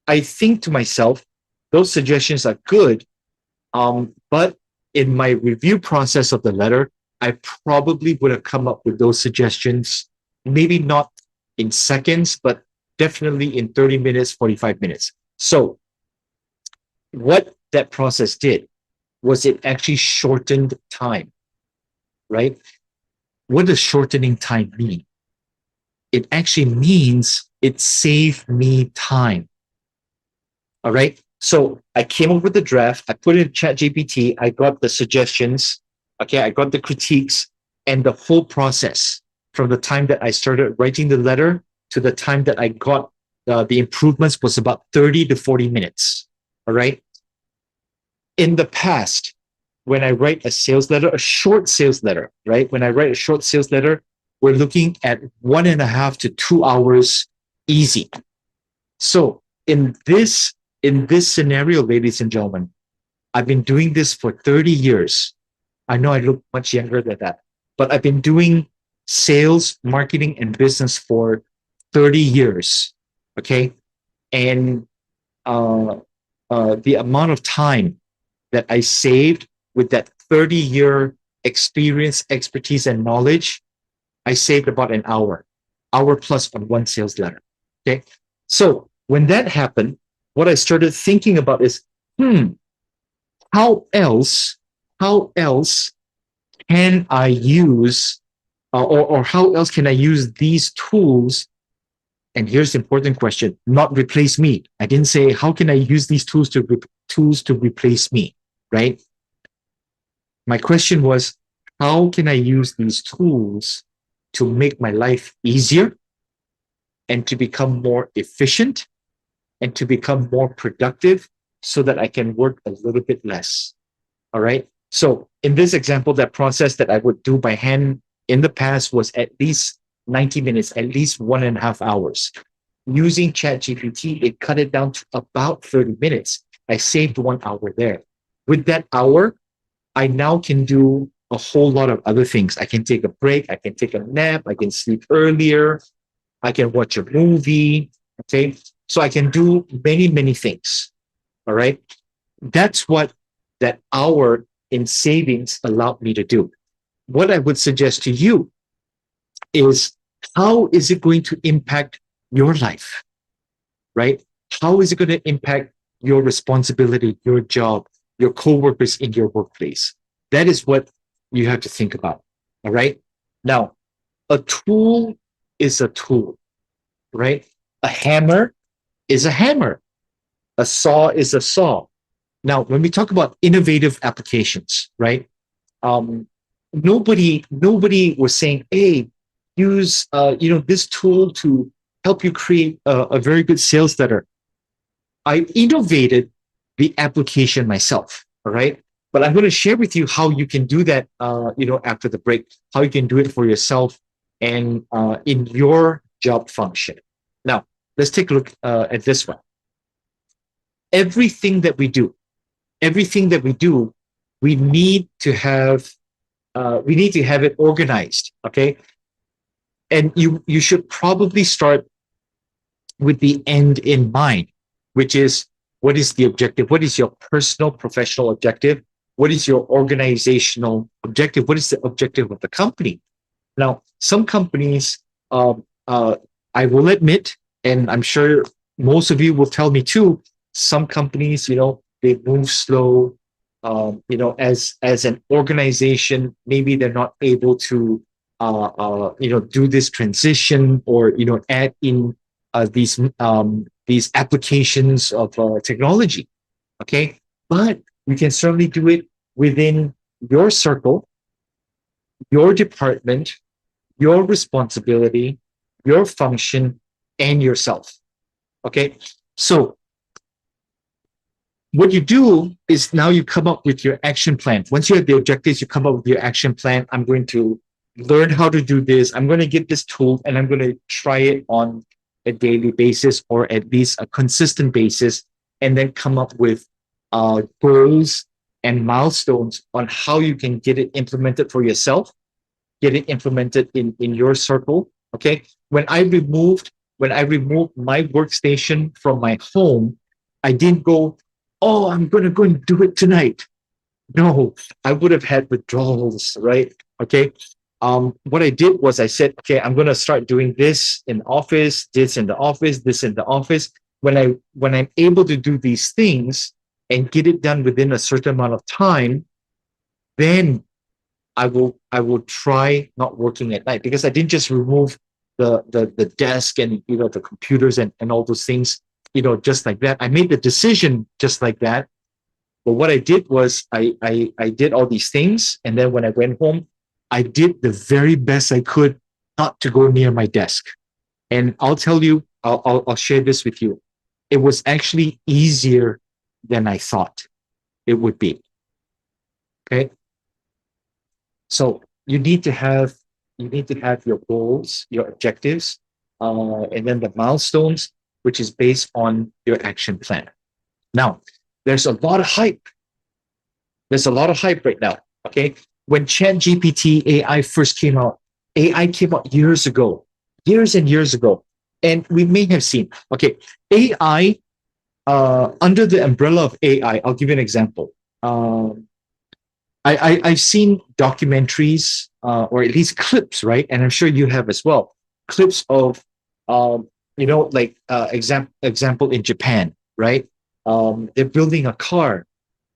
I think to myself, those suggestions are good, but in my review process of the letter, I probably would have come up with those suggestions, maybe not in seconds, but definitely in 30 minutes, 45 minutes. So what that process did was it actually shortened time, right? What does shortening time mean? It actually means it saved me time. All right. So I came up with the draft, I put it in ChatGPT, I got the suggestions, okay, I got the critiques, and the whole process from the time that I started writing the letter to the time that I got the improvements was about 30 to 40 minutes. All right. In the past, when I write a sales letter, a short sales letter, right? When I write a short sales letter, we're looking at 1.5 to 2 hours easy. So in this scenario, ladies and gentlemen, I've been doing this for 30 years. I know I look much younger than that, but I've been doing sales, marketing, and business for 30 years. Okay. And the amount of time that I saved with that 30-year experience, expertise, and knowledge, I saved about an hour plus on one sales letter. Okay. So when that happened, what I started thinking about is, how else can I use, or how else can I use these tools? And here's the important question: not replace me. I didn't say how can I use these tools to replace me, right? My question was, how can I use these tools to make my life easier and to become more efficient and to become more productive so that I can work a little bit less? All right. So in this example, that process that I would do by hand in the past was at least 90 minutes, at least 1.5 hours. Using ChatGPT, it cut it down to about 30 minutes. I saved 1 hour there. With that hour, I now can do a whole lot of other things. I can take a break. I can take a nap. I can sleep earlier. I can watch a movie. Okay. So I can do many, many things. All right. That's what that hour in savings allowed me to do. What I would suggest to you is, how is it going to impact your life? Right? How is it going to impact your responsibility, your job, your coworkers in your workplace? That is what you have to think about. All right. Now, a tool is a tool, right? A hammer is a hammer. A saw is a saw. Now, when we talk about innovative applications, right? Nobody was saying, "Hey, use this tool to help you create a very good sales letter." I innovated the application myself. All right, but I'm going to share with you how you can do that. After the break, how you can do it for yourself and in your job function. Now, let's take a look at this one. Everything that we do, we need to have it organized. Okay, and you should probably start with the end in mind, which is, what is the objective? What is your personal, professional objective? What is your organizational objective? What is the objective of the company? Now, some companies, I will admit, and I'm sure most of you will tell me too, some companies, they move slow. As an organization, maybe they're not able to, do this transition or, add in these applications of technology. Okay, but you can certainly do it within your circle, your department, your responsibility, your function, and yourself. Okay, so what you do is, now you come up with your action plan. Once you have the objectives, you come up with your action plan. I'm going to learn how to do this. I'm going to get this tool and I'm going to try it on a daily basis, or at least a consistent basis, and then come up with goals and milestones on how you can get it implemented for yourself, get it implemented in your circle. Okay. When I removed my workstation from my home, I didn't go, "Oh, I'm going to go and do it tonight." No, I would have had withdrawals, right? Okay. What I did was, I said, okay, I'm going to start doing this in office, this in the office, this in the office. When I'm able to do these things and get it done within a certain amount of time, then I will try not working at night, because I didn't just remove the desk and the computers and all those things, just like that. I made the decision just like that. But what I did was, I did all these things, and then when I went home, I did the very best I could not to go near my desk. And I'll tell you, I'll share this with you. It was actually easier than I thought it would be. Okay. So you need to have your goals, your objectives, and then the milestones, which is based on your action plan. Now, there's a lot of hype. There's a lot of hype right now. Okay. When ChatGPT AI first came out, AI came out years and years ago. And we may have seen, okay, AI, under the umbrella of AI, I'll give you an example. I've seen documentaries, or at least clips, right? And I'm sure you have as well. Clips of, example in Japan, right? They're building a car.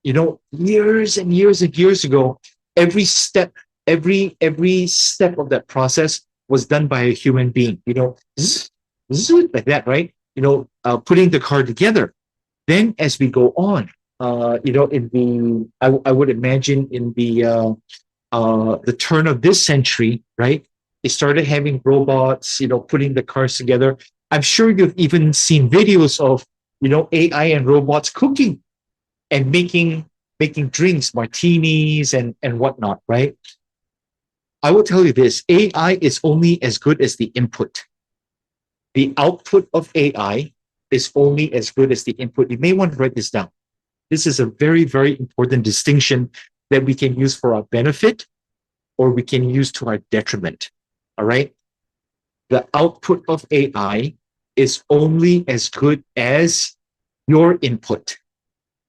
Years and years and years ago, every step of that process was done by a human being. Like that, right? Putting the car together. Then, as we go on, I would imagine in the turn of this century, right? They started having robots, putting the cars together. I'm sure you've even seen videos of, AI and robots cooking and making drinks, martinis and whatnot, right? I will tell you this: AI is only as good as the input. The output of AI is only as good as the input. You may want to write this down. This is a very, very important distinction that we can use for our benefit, or we can use to our detriment. All right. The output of AI is only as good as your input.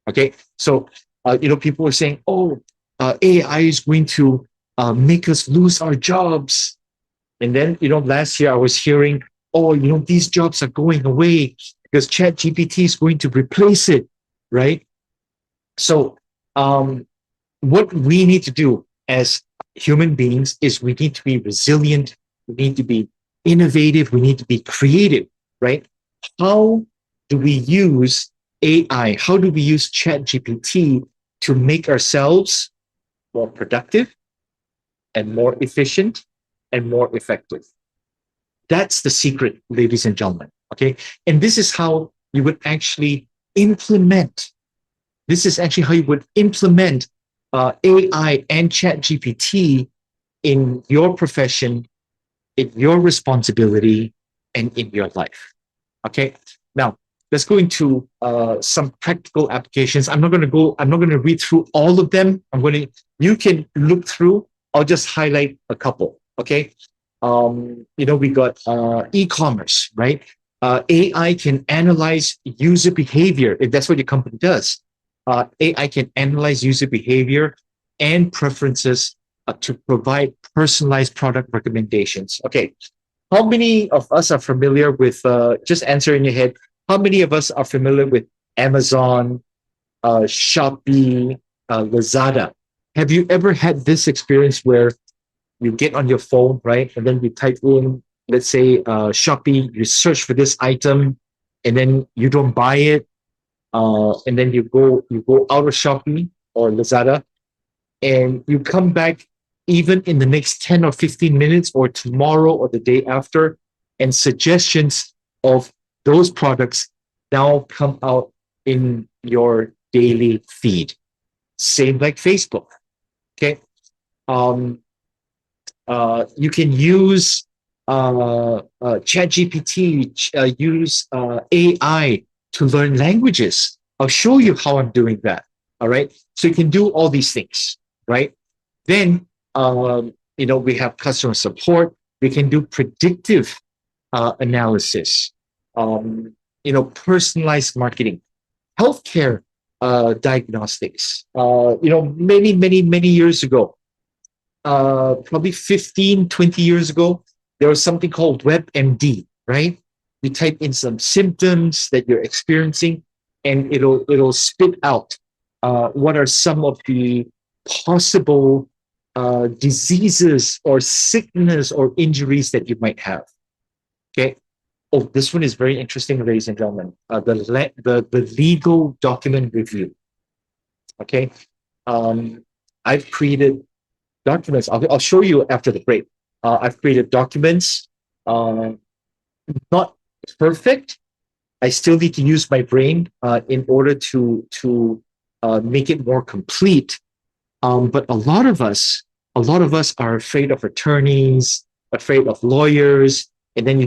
Okay, so people are saying, "Oh, AI is going to make us lose our jobs," and then last year I was hearing, "Oh, these jobs are going away because ChatGPT is going to replace it," right? So, what we need to do as human beings is we need to be resilient, we need to be innovative, we need to be creative, right? How do we use AI? How do we use ChatGPT to make ourselves more productive and more efficient and more effective? That's the secret, ladies and gentlemen. Okay. And this is how you would actually implement. This is actually how you would implement AI and ChatGPT in your profession, in your responsibility, and in your life. Okay. Now let's go into some practical applications. I'm not going to read through all of them. You can look through. I'll just highlight a couple. Okay. We got e-commerce, right? AI can analyze user behavior if that's what your company does. AI can analyze user behavior and preferences to provide personalized product recommendations. Okay, how many of us are familiar with, just answer in your head, how many of us are familiar with Amazon, Shopee, Lazada? Have you ever had this experience where you get on your phone, right? And then you type in, let's say, Shopee, you search for this item, and then you don't buy it. And then you go out of Shopee or Lazada, and you come back even in the next 10 or 15 minutes or tomorrow or the day after, and suggestions of those products now come out in your daily feed. Same like Facebook. Okay. You can use ChatGPT, use AI to learn languages. I'll show you how I'm doing that. All right. So you can do all these things, right? Then, we have customer support. We can do predictive analysis, personalized marketing, healthcare diagnostics. Many, many, many years ago, probably 15, 20 years ago, there was something called WebMD, right? You type in some symptoms that you're experiencing, and it'll spit out what are some of the possible diseases or sickness or injuries that you might have. Okay. Oh, this one is very interesting, ladies and gentlemen. The legal document review. Okay. I've created documents. I'll show you after the break. I've created documents. Not perfect. I still need to use my brain in order to make it more complete. But a lot of us are afraid of attorneys, afraid of lawyers, and then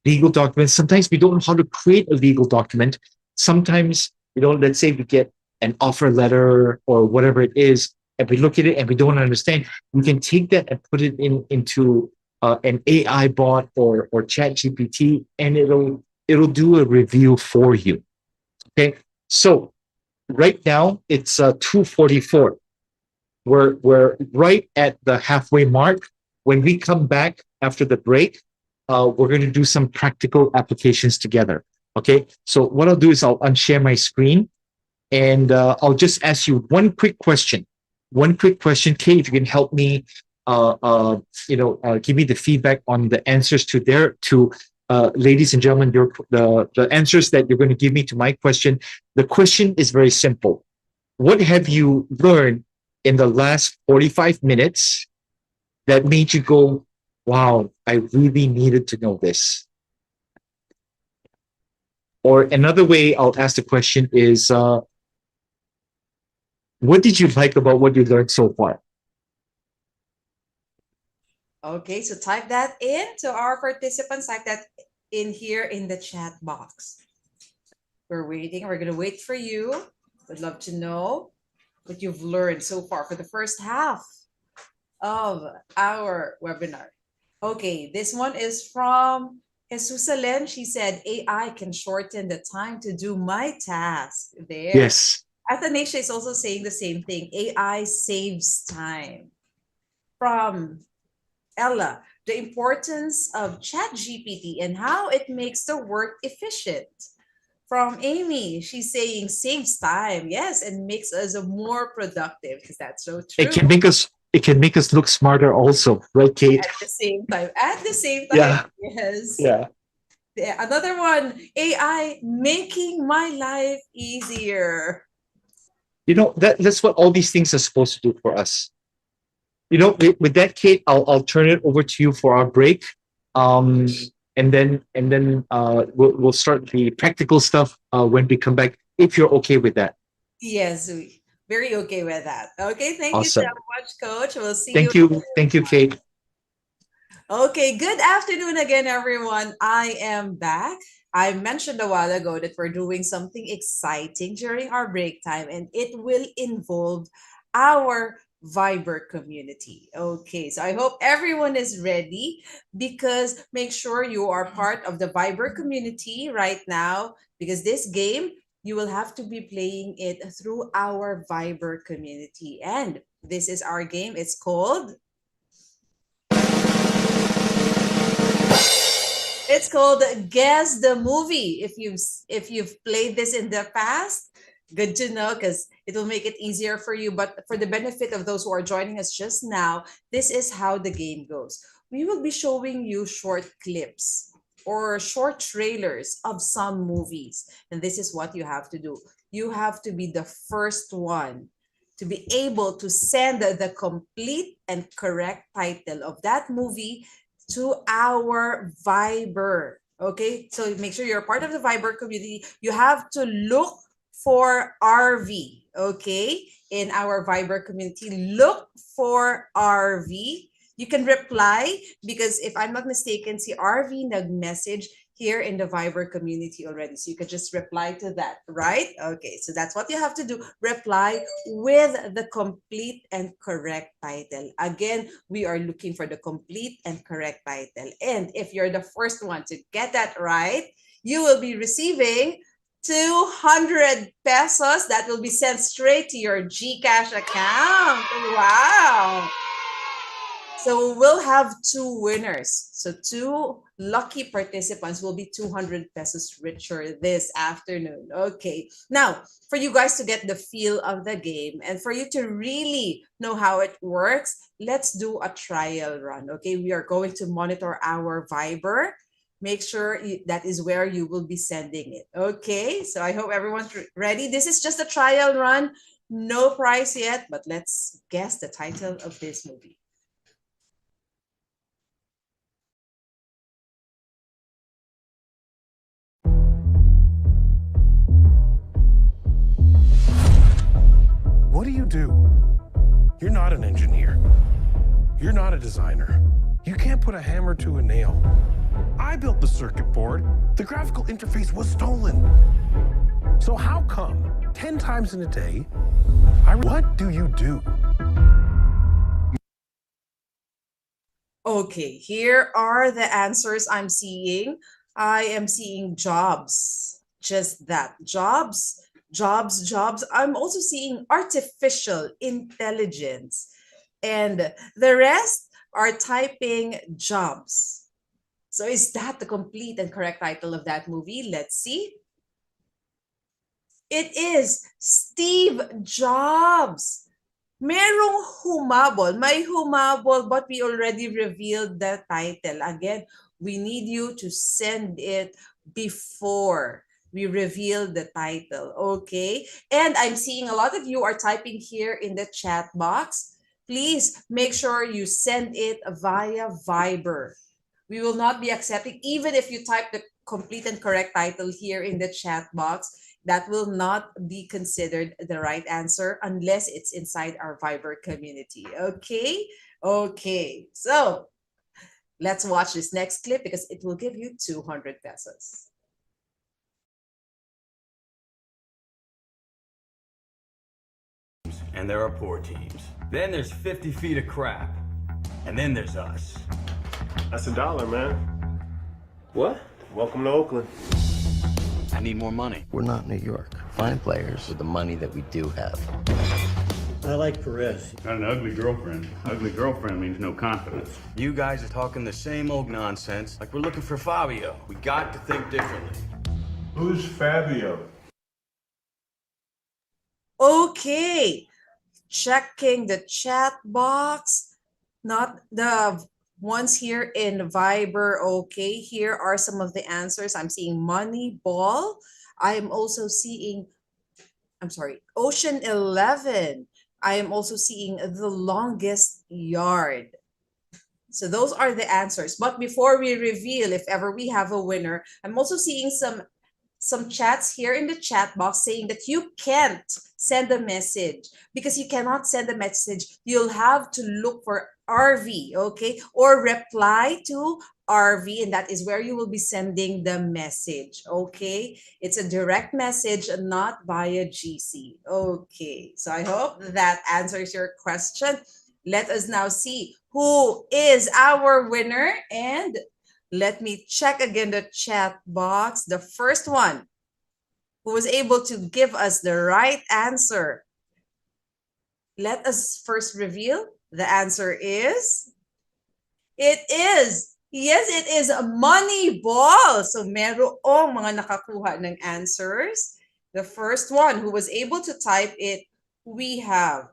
legal documents. Sometimes we don't know how to create a legal document. Sometimes let's say we get an offer letter or whatever it is, and we look at it and we don't understand. We can take that and put it into an AI bot or ChatGPT, and it'll do a review for you. Okay, so right now it's 2:44. We're right at the halfway mark. When we come back after the break, we're going to do some practical applications together. Okay, so what I'll do is I'll unshare my screen, and I'll just ask you one quick question. Kate, if you can help me, give me the feedback on the answers to ladies and gentlemen, the answers that you're going to give me to my question. The question is very simple. What have you learned in the last 45 minutes that made you go, wow, I really needed to know this? Or another way I'll ask the question is, what did you like about what you learned so far? Okay, so type that in to our participants. Type that in here in the chat box. We're waiting. We're going to wait for you. Would love to know what you've learned so far for the first half of our webinar. Okay, this one is from Jesusalen, she said, AI can shorten the time to do my task. There. Yes. Athanasha is also saying the same thing. AI saves time. From Ella, the importance of ChatGPT and how it makes the work efficient. From Amy, she's saying saves time, yes, and makes us more productive because that's so It true. can make us look smarter also, right, Kate? At the same time, Yeah. yes. Yeah. Yeah, another one, AI making my life easier. You know, that's what all these things are supposed to do for us. You know, with that, Kate, I'll turn it over to you for our break. Um, and then we'll start the practical stuff when we come back, if you're okay with that. Yes, very okay with that. Okay, thank you so Awesome. much, Coach. We'll see you. Thank you. Thank you, Kate. Okay, good afternoon again, everyone. I am back. I mentioned a while ago that we're doing something exciting during our break time, and it will involve our Viber community. Okay, so I hope everyone is ready because make sure you are part of the Viber community right now because this game, you will have to be playing it through our Viber community. And this is our game. It's called It's called Guess the Movie. If you've played this in the past, good to know because it will make it easier for you. But for the benefit of those who are joining us just now, this is how the game goes. We will be showing you short clips or short trailers of some movies. And this is what you have to do. You have to be the first one to be able to send the complete and correct title of that movie to our Viber. Okay, so make sure you're part of the Viber community. You have to look for RV. Okay, in our Viber community, look for RV. You can reply because if I'm not mistaken, si RV nag-message here in the Viber community already. So you could just reply to that, right? Okay, so that's what you have to do. Reply with the complete and correct title. Again, we are looking for the complete and correct title. And if you're the first one to get that right, you will be receiving 200 pesos that will be sent straight to your GCash account. Wow. So we'll have two winners. So two lucky participants will be 200 pesos richer this afternoon. Okay. Now, for you guys to get the feel of the game and for you to really know how it works, let's do a trial run. Okay. We are going to monitor our Viber. Make sure that is where you will be sending it. Okay. So I hope everyone's ready. This is just a trial run. No prize yet, but let's guess the title of this movie. What do you do? You're not an engineer. You're not a designer. You can't put a hammer to a nail. I built the circuit board. The graphical interface was stolen. So how come 10 times in a day, what do you do? Okay, here are the answers I'm seeing. I am seeing jobs, just that. Jobs, jobs, jobs. I'm also seeing artificial intelligence. And the rest are typing jobs. So is that the complete and correct title of that movie? Let's see. It is Steve Jobs. Merong humabol. May humabol, but we already revealed the title. Again, we need you to send it before we reveal the title. Okay? And I'm seeing a lot of you are typing here in the chat box. Please make sure you send it via Viber. We will not be accepting, even if you type the complete and correct title here in the chat box, that will not be considered the right answer unless it's inside our Viber community. Okay? Okay. So let's watch this next clip because it will give you 200 pesos. And there are poor teams. Then there's 50 feet of crap. And then there's us. That's $1, man. What? Welcome to Oakland. I need more money. We're not New York. Find players with the money that we do have. I like Perez. Got an ugly girlfriend. Ugly girlfriend means no confidence. You guys are talking the same old nonsense like we're looking for Fabio. We got to think differently. Who's Fabio? Okay, checking the chat box, not the ones here in Viber. Okay, here are some of the answers. I'm seeing Moneyball. I'm also seeing, I'm sorry, Ocean 11. I am also seeing The Longest Yard. So those are the answers. But before we reveal if ever we have a winner, I'm also seeing some chats here in the chat box saying that you can't send a message. Because you cannot send a message, you'll have to look for RV, okay? Or reply to RV, and that is where you will be sending the message, okay? It's a direct message, not via GC. Okay, so I hope that answers your question. Let us now see who is our winner, and let me check again the chat box. The first one who was able to give us the right answer. Let us first reveal. The answer is, it is, yes, it is Moneyball. So merong mga nakakuha ng answers. The first one who was able to type it, we have,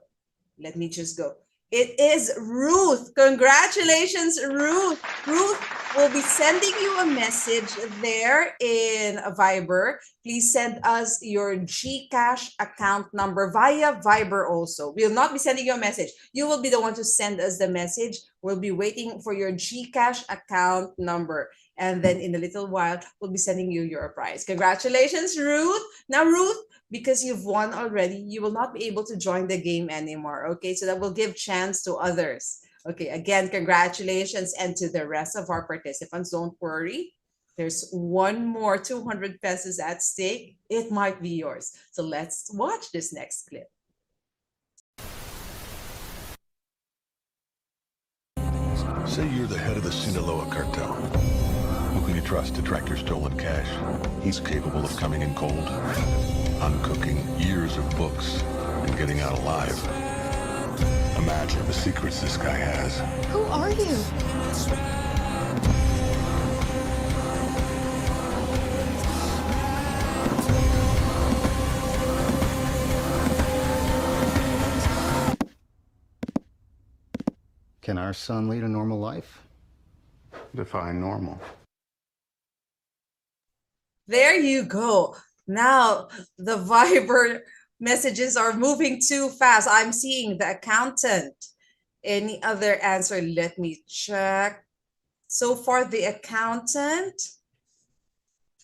let me just go. It is Ruth. Congratulations, Ruth. Ruth will be sending you a message there in Viber. Please send us your GCash account number via Viber also. We'll not be sending you a message. You will be the one to send us the message. We'll be waiting for your GCash account number. And then in a little while, we'll be sending you your prize. Congratulations, Ruth. Now, Ruth, because you've won already, you will not be able to join the game anymore. Okay, so that will give chance to others. Okay, again, congratulations. And to the rest of our participants, don't worry. There's one more 200 pesos at stake. It might be yours. So let's watch this next clip. Say you're the head of the Sinaloa cartel. Who can you trust to track your stolen cash? He's capable of coming in cold, uncooking years of books, and getting out alive. Imagine the secrets this guy has. Who are you? Can our son lead a normal life? Define normal. There you go. Now the Viber messages are moving too fast. I'm seeing the accountant. Any other answer? Let me check. So far, the accountant.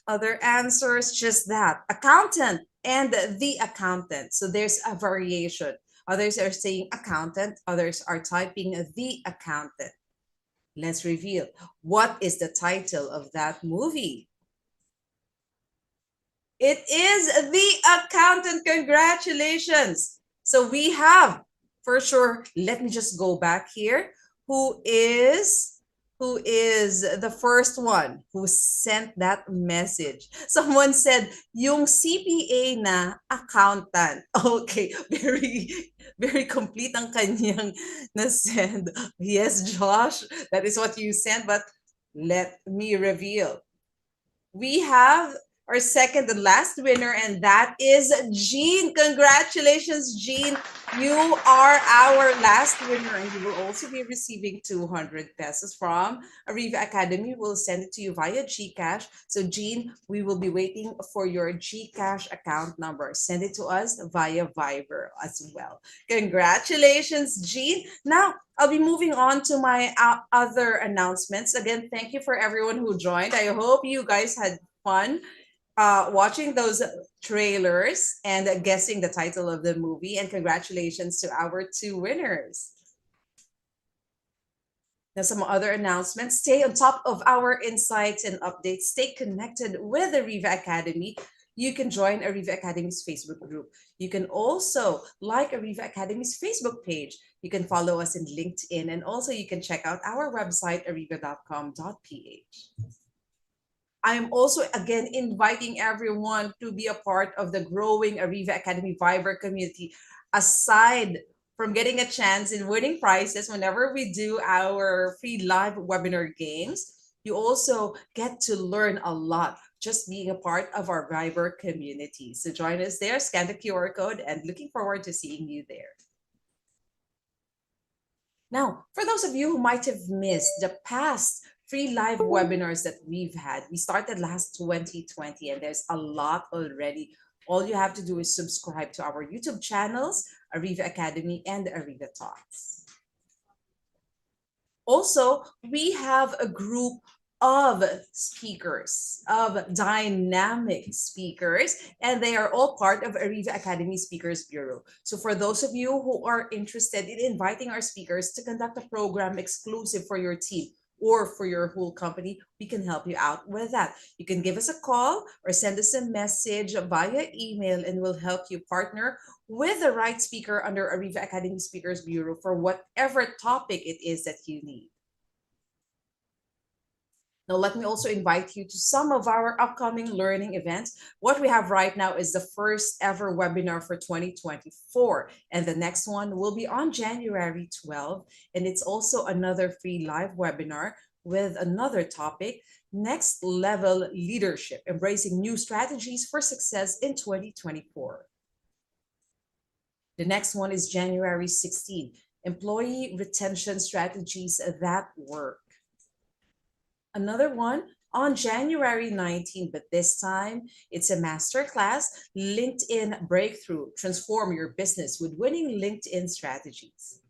Other answers, just that. Accountant and the accountant. So there's a variation. Others are saying accountant. Others are typing the accountant. Let's reveal. What is the title of that movie? It is The Accountant. Congratulations. So we have, for sure, let me just go back here. Who is the first one who sent that message? Someone said, yung CPA na accountant. Okay, very complete ang kanyang na-send. Yes, Josh, that is what you sent, but let me reveal. We have our second and last winner, and that is Jean. Congratulations, Jean. You are our last winner, and you will also be receiving 200 pesos from ARIVA Academy. We'll send it to you via GCash. So, Jean, we will be waiting for your GCash account number. Send it to us via Viber as well. Congratulations, Jean. Now, I'll be moving on to my other announcements. Again, thank you for everyone who joined. I hope you guys had fun watching those trailers and guessing the title of the movie. And congratulations to our two winners. Now, some other announcements. Stay on top of our insights and updates. Stay connected with ARIVA Academy. You can join ARIVA Academy's Facebook group. You can also like ARIVA Academy's Facebook page. You can follow us in LinkedIn, and also you can check out our website, ariva.com.ph. I'm also again inviting everyone to be a part of the growing Arriva Academy Viber community. Aside from getting a chance in winning prizes whenever we do our free live webinar games, you also get to learn a lot just being a part of our Viber community. So join us there, scan the QR code, and looking forward to seeing you there. Now, for those of you who might have missed the past free live webinars that we've had, we started last 2020 and there's a lot already. All you have to do is subscribe to our YouTube channels, Arriva Academy and Arriva Talks. Also, we have a group of speakers, of dynamic speakers, and they are all part of Arriva Academy Speakers Bureau. So for those of you who are interested in inviting our speakers to conduct a program exclusive for your team or for your whole company, we can help you out with that. You can give us a call or send us a message via email, and we'll help you partner with the right speaker under Arriva Academy Speakers Bureau for whatever topic it is that you need. Now, let me also invite you to some of our upcoming learning events. What we have right now is the first ever webinar for 2024, and the next one will be on January 12, and it's also another free live webinar with another topic, Next Level Leadership, Embracing New Strategies for Success in 2024. The next one is January 16, Employee Retention Strategies That Work. Another one on January 19, but this time it's a masterclass, LinkedIn Breakthrough, Transform Your Business with Winning LinkedIn Strategies.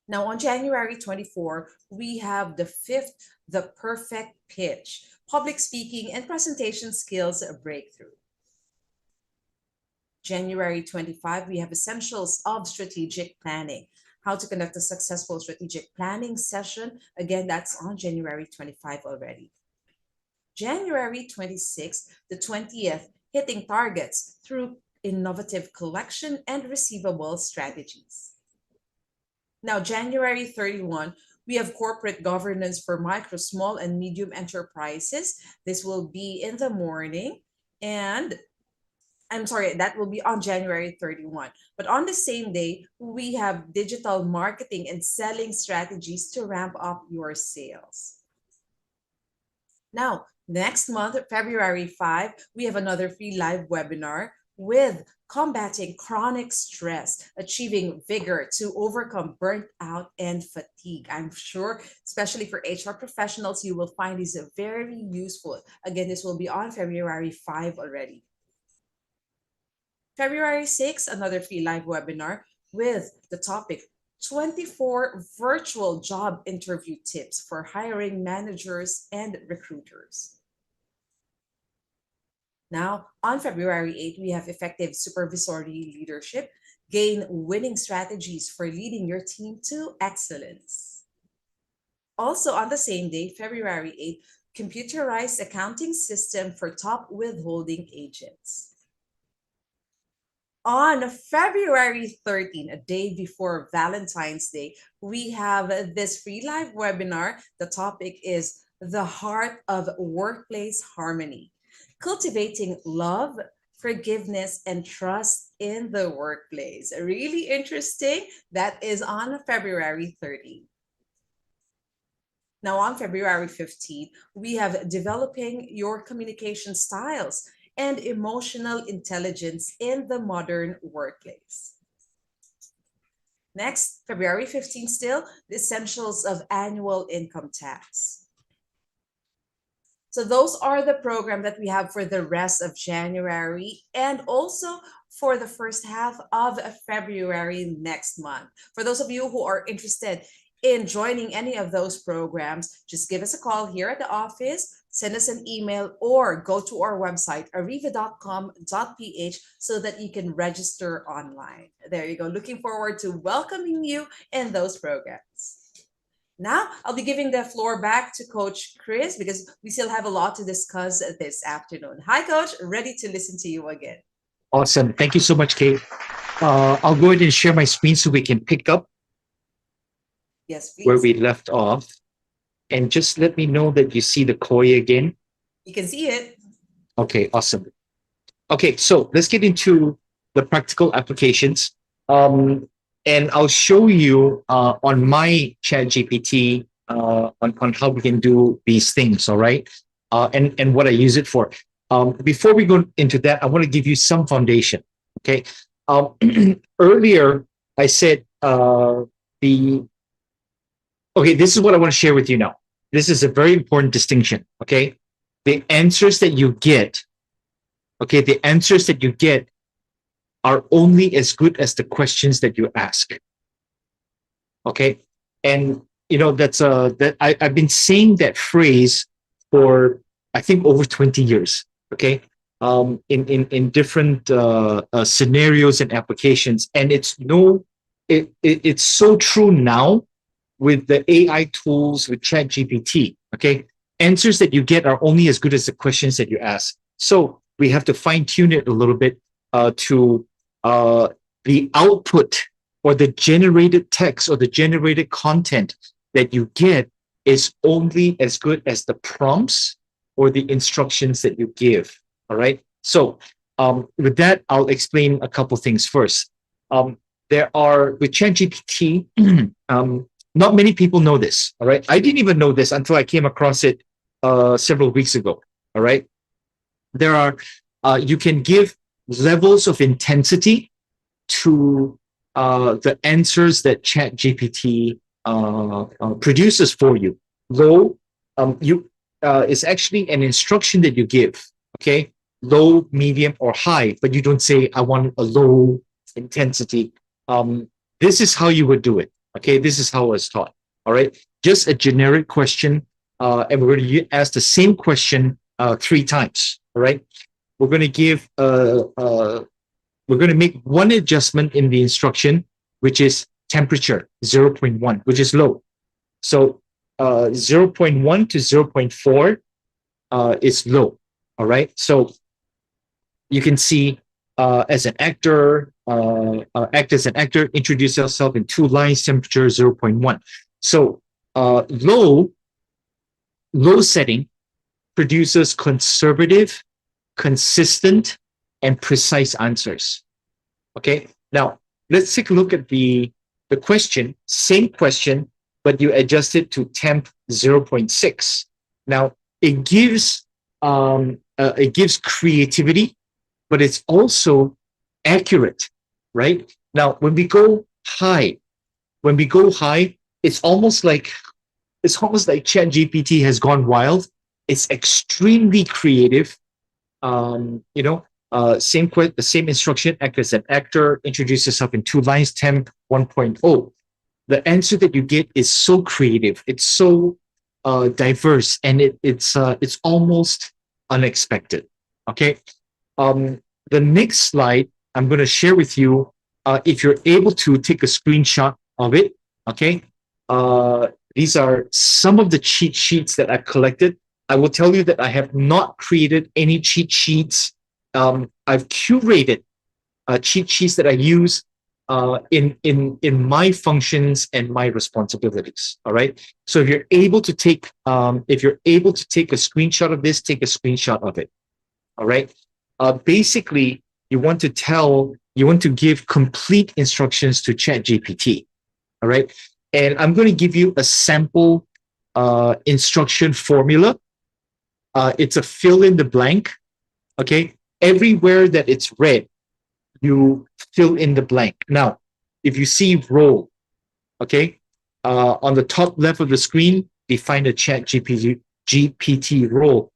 Now on January 24, we have the fifth, The Perfect Pitch, Public Speaking and Presentation Skills Breakthrough. January 25, we have Essentials of Strategic Planning, how to conduct a successful strategic planning session. Again, that's on January 25 already. January 26, the 20th, Hitting Targets Through Innovative Collection and Receivable Strategies. Now, January 31, we have Corporate Governance for Micro, Small, and Medium Enterprises. This will be in the morning, and that will be on January 31. But on the same day, we have digital marketing and selling strategies to ramp up your sales. Now, next month, February 5, we have another free live webinar with Combating Chronic Stress, Achieving Vigor to Overcome Burnt Out and Fatigue. I'm sure, especially for HR professionals, you will find these very useful. Again, this will be on February 5 already. February 6, another free live webinar with the topic 24 virtual job interview tips for hiring managers and recruiters. Now, on February 8, we have Effective Supervisory Leadership, Gain Winning Strategies for Leading Your Team to Excellence. Also on the same day, February 8, Computerized Accounting System for Top Withholding Agents. On February 13, a day before Valentine's Day, we have this free live webinar. The topic is The Heart of Workplace Harmony, Cultivating Love, Forgiveness, and Trust in the Workplace. Really interesting. That is on February 13. Now on February 15, we have Developing Your Communication Styles and Emotional Intelligence in the Modern Workplace. Next, February 15 still, the Essentials of Annual Income Tax. So those are the program that we have for the rest of January and also for the first half of February next month. For those of you who are interested in joining any of those programs, just give us a call here at the office, send us an email, or go to our website, arriva.com.ph, so that you can register online. There you go. Looking forward to welcoming you in those programs. Now, I'll be giving the floor back to Coach Chris because we still have a lot to discuss this afternoon. Hi, Coach. Ready to listen to you again. Awesome. Thank you so much, Kate. I'll go ahead and share my screen so we can pick up yes, please. where we left off. And just let me know that you see the koi again. You can see it. Okay, awesome. Okay, so let's get into the practical applications. And I'll show you on my ChatGPT on how we can do these things, all right? And what I use it for. Before we go into that, I want to give you some foundation, okay? Earlier, I said okay, this is what I want to share with you now. This is a very important distinction, okay? The answers that you get, okay, the answers that you get are only as good as the questions that you ask. Okay, and you know I've been saying that phrase for I think over 20 years. Okay, in different scenarios and applications, and it's so true now with the AI tools with ChatGPT. Okay, answers that you get are only as good as the questions that you ask. So we have to fine tune it a little bit to the output or the generated text or the generated content that you get is only as good as the prompts or the instructions that you give. All right. So with that, I'll explain a couple things first. There are with ChatGPT, not many people know this. All right. I didn't even know this until I came across it several weeks ago. All right. There are you can give levels of intensity to the answers that ChatGPT produces for you. Low, is actually an instruction that you give. Okay, low, medium, or high, but you don't say I want a low intensity. This is how you would do it. Okay, this is how I was taught. All right, just a generic question, and we're going to ask the same question 3 times. All right. We're going to give, we're going to make one adjustment in the instruction, which is temperature, 0.1, which is low. So 0.1 to 0.4 is low. All right. So you can see as an actor, act as an actor, introduce yourself in 2 lines, temperature 0.1. So low setting produces conservative, consistent, and precise answers. Okay, now let's take a look at the question, same question, but you adjust it to temp 0.6. Now it gives creativity, but it's also accurate, right? Now when we go high, it's almost like ChatGPT has gone wild. It's extremely creative. The same instruction, act as an actor, introduce yourself in 2 lines, temp 1.0. The answer that you get is so creative. It's so diverse, and it's almost unexpected. Okay. The next slide I'm going to share with you, if you're able to take a screenshot of it. Okay. These are some of the cheat sheets that I've collected. I will tell you that I have not created any cheat sheets. I've curated cheat sheets that I use in my functions and my responsibilities. All right. So if you're able to take a screenshot of this, take a screenshot of it. All right. Basically, you want to give complete instructions to ChatGPT. All right. And I'm going to give you a sample instruction formula. It's a fill in the blank. Okay. Everywhere that it's red, you fill in the blank. Now, if you see role, okay, on the top left of the screen, define a ChatGPT role.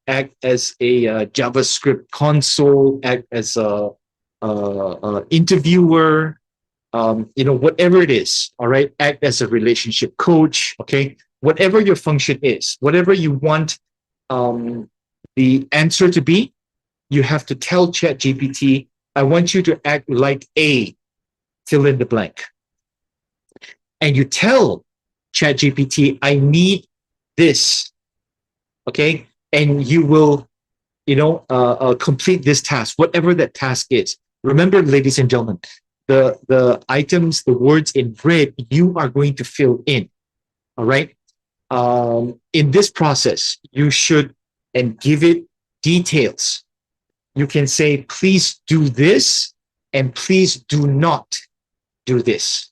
Act as a JavaScript console, act as a interviewer, whatever it is. All right. Act as a relationship coach. Okay. Whatever your function is, whatever you want the answer to be, you have to tell ChatGPT, I want you to act like A, fill in the blank. And you tell ChatGPT, I need this, okay? And you will, complete this task, whatever that task is. Remember, ladies and gentlemen, the items, the words in red, you are going to fill in, all right? in this process, you should and give it details. You can say, please do this and please do not do this.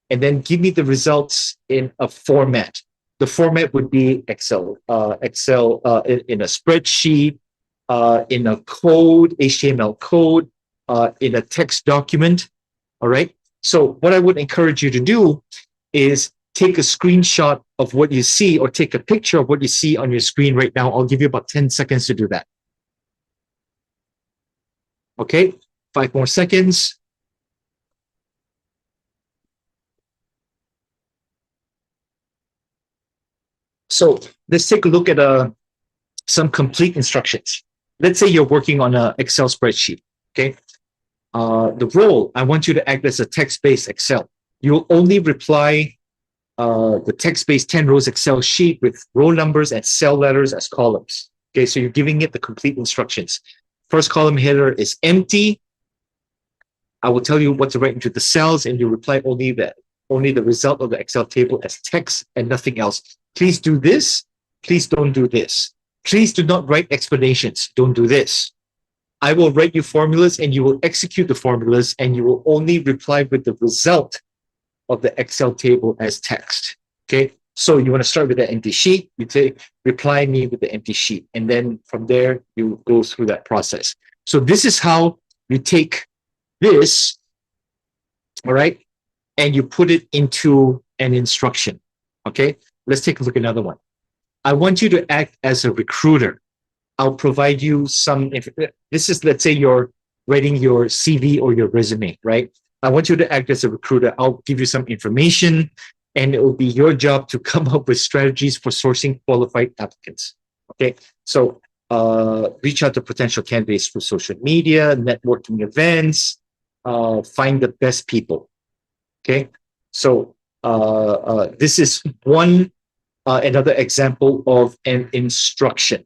And then give me the results in a format. The format would be Excel, in a spreadsheet, in a code, HTML code, in a text document. All right. So what I would encourage you to do is take a screenshot of what you see or take a picture of what you see on your screen right now. I'll give you about 10 seconds to do that. Okay, 5 more seconds. So let's take a look at some complete instructions. Let's say you're working on an Excel spreadsheet, okay? The role, I want you to act as a text-based Excel. You'll only reply the text-based 10 rows Excel sheet with row numbers and cell letters as columns. Okay, so you're giving it the complete instructions. First column header is empty. I will tell you what to write into the cells, and you reply only the result of the Excel table as text and nothing else. Please do this. Please don't do this. Please do not write explanations. Don't do this. I will write you formulas and you will execute the formulas, and you will only reply with the result of the Excel table as text. Okay, so you want to start with the empty sheet. You say, reply me with the empty sheet. And then from there, you go through that process. So this is how you take this, all right, and you put it into an instruction. Okay, let's take a look at another one. I want you to act as a recruiter. I'll provide you some, this is, let's say you're writing your CV or your resume, right? I want you to act as a recruiter. I'll give you some information, and it will be your job to come up with strategies for sourcing qualified applicants. Okay, so reach out to potential candidates through social media, networking events, find the best people. Okay, so this is another example of an instruction.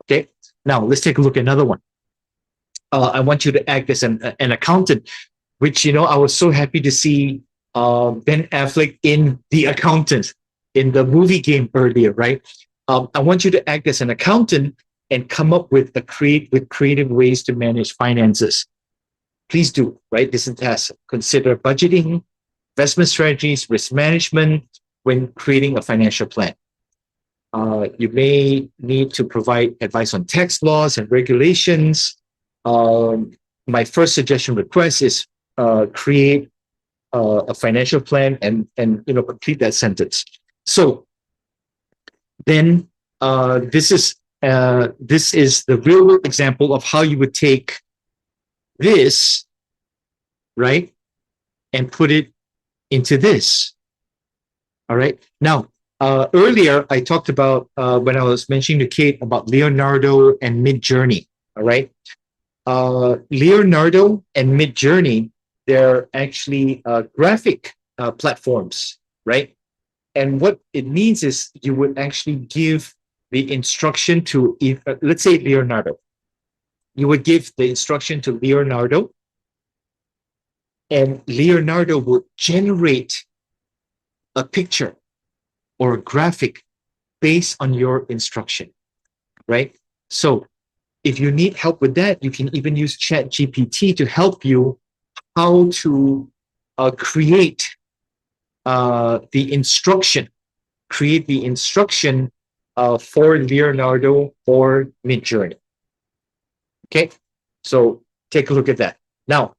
Okay, now let's take a look at another one. I want you to act as an accountant, which, you know, I was so happy to see Ben Affleck in The Accountant in the movie game earlier, right? I want you to act as an accountant and come up with creative ways to manage finances. Please do, right? This is a task. Consider budgeting, investment strategies, risk management when creating a financial plan. You may need to provide advice on tax laws and regulations. My first suggestion request is create a financial plan and complete that sentence. So then this is the real world example of how you would take this, right, and put it into this. All right. Now, earlier I talked about when I was mentioning to Kate about Leonardo and Midjourney. All right. Leonardo and Midjourney, they're actually graphic platforms, right? And what it means is you would actually give the instruction to, let's say Leonardo. You would give the instruction to Leonardo, and Leonardo will generate a picture or a graphic based on your instruction, right? So if you need help with that, you can even use ChatGPT to help you how to create the instruction for Leonardo or Midjourney. Okay, so take a look at that. Now,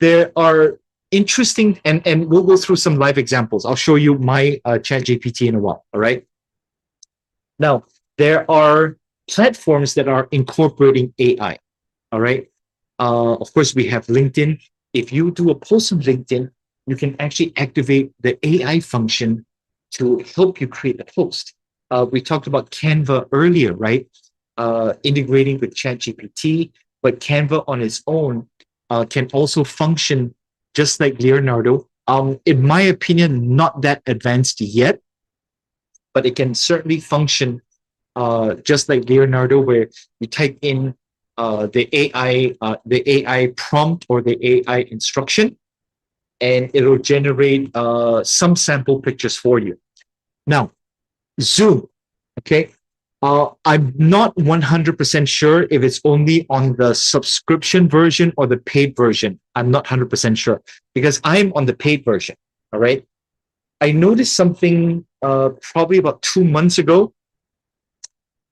there are interesting, and we'll go through some live examples. I'll show you my ChatGPT in a while, all right? Now, there are platforms that are incorporating AI, all right? Of course, we have LinkedIn. If you do a post on LinkedIn, you can actually activate the AI function to help you create a post. We talked about Canva earlier, right? Integrating with ChatGPT, but Canva on its own can also function just like Leonardo. In my opinion, not that advanced yet, but it can certainly function just like Leonardo, where you type in the AI prompt or the AI instruction, and it'll generate some sample pictures for you. Now, Zoom. Okay. I'm not 100% sure if it's only on the subscription version or the paid version. I'm not 100% sure because I'm on the paid version. All right. I noticed something probably about 2 months ago.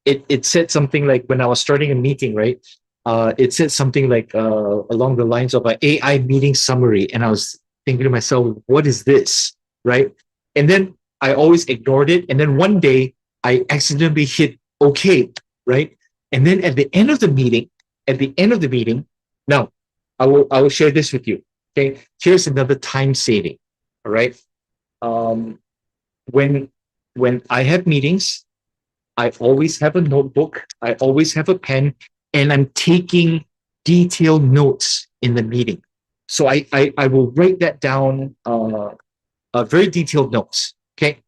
It said something like when I was starting a meeting, right? It said something like along the lines of an AI meeting summary. And I was thinking to myself, what is this? Right. And then I always ignored it. And then one day I accidentally hit OK, right? And then at the end of the meeting, now I will share this with you. Okay. Here's another time saving. All right. When I have meetings, I always have a notebook, I always have a pen, and I'm taking detailed notes in the meeting. So I will write that down, very detailed notes. Okay.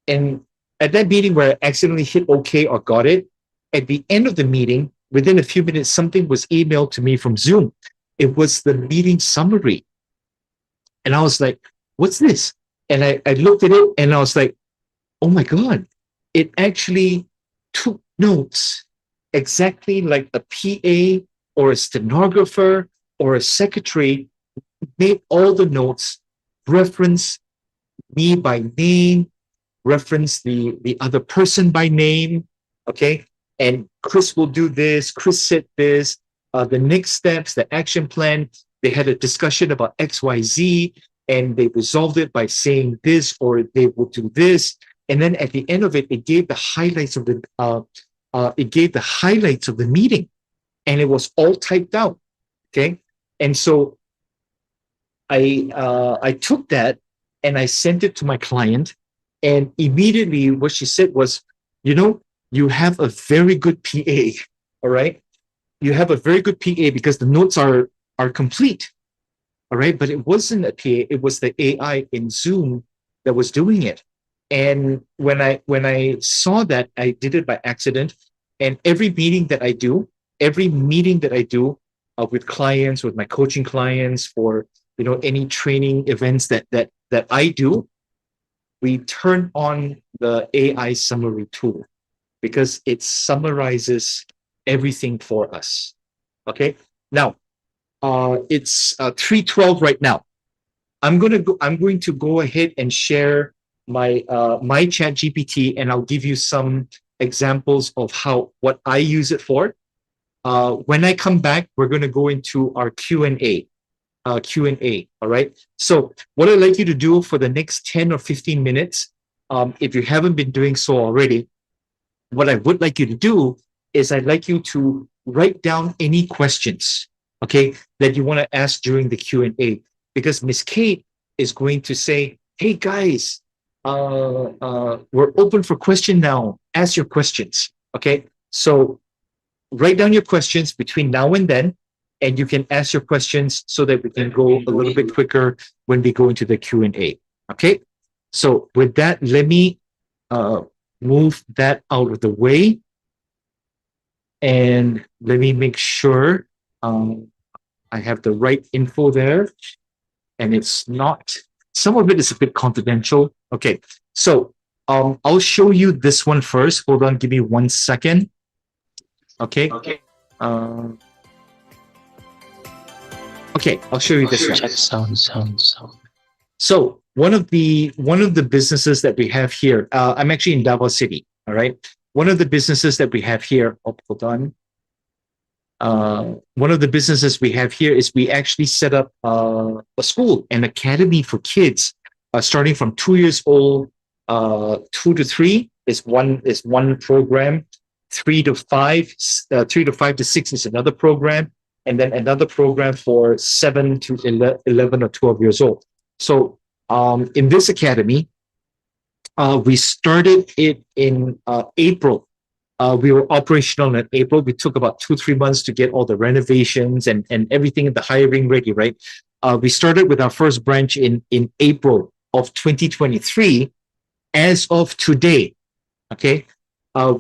And at that meeting where I accidentally hit OK or got it, at the end of the meeting, within a few minutes, something was emailed to me from Zoom. It was the meeting summary. And I was like, what's this? And I looked at it and I was like, oh my God, it actually took notes exactly like a PA or a stenographer or a secretary made all the notes, reference me by name, reference the other person by name, okay? And Chris will do this, Chris said this, the next steps, the action plan, they had a discussion about XYZ, and they resolved it by saying this, or they will do this. And then at the end of it, it gave the highlights of the meeting, and it was all typed out. Okay, and so I took that and I sent it to my client, and immediately what she said was, you have a very good PA. All right, you have a very good PA because the notes are complete. All right, but it wasn't a PA; it was the AI in Zoom that was doing it. And when I saw that, I did it by accident. And every meeting that I do with clients, with my coaching clients, for any training events that I do, we turn on the AI summary tool because it summarizes everything for us. Okay. Now, it's 3:12 right now. I'm going to go ahead and share my ChatGPT, and I'll give you some examples of what I use it for. When I come back, we're going to go into our Q&A. All right. So what I'd like you to do for the next 10 or 15 minutes, if you haven't been doing so already, what I would like you to do is I'd like you to write down any questions, okay, that you want to ask during the Q&A, because Miss Kate is going to say, hey guys, we're open for question now. Ask your questions. Okay. So write down your questions between now and then, and you can ask your questions so that we can go a little bit quicker when we go into the Q&A. Okay. So with that, let me move that out of the way. And let me make sure I have the right info there. And it's not, some of it is a bit confidential. Okay, so I'll show you this one first. Hold on, give me 1 second. Okay. Okay, I'll show you this one. Check sound. So one of the businesses that we have here, I'm actually in Davao City. All right. One of the businesses that we have here, hold on. One of the businesses we have here is we actually set up a school, an academy for kids, starting from 2 years old. 2 to 3 is one program. 3 to 5 to 6 is another program, and then another program for 7 to 11 or 12 years old. So in this academy, we started it in April. We were operational in April. We took about 2-3 months to get all the renovations and everything in the hiring ready, right? We started with our first branch in April of 2023. As of today, okay,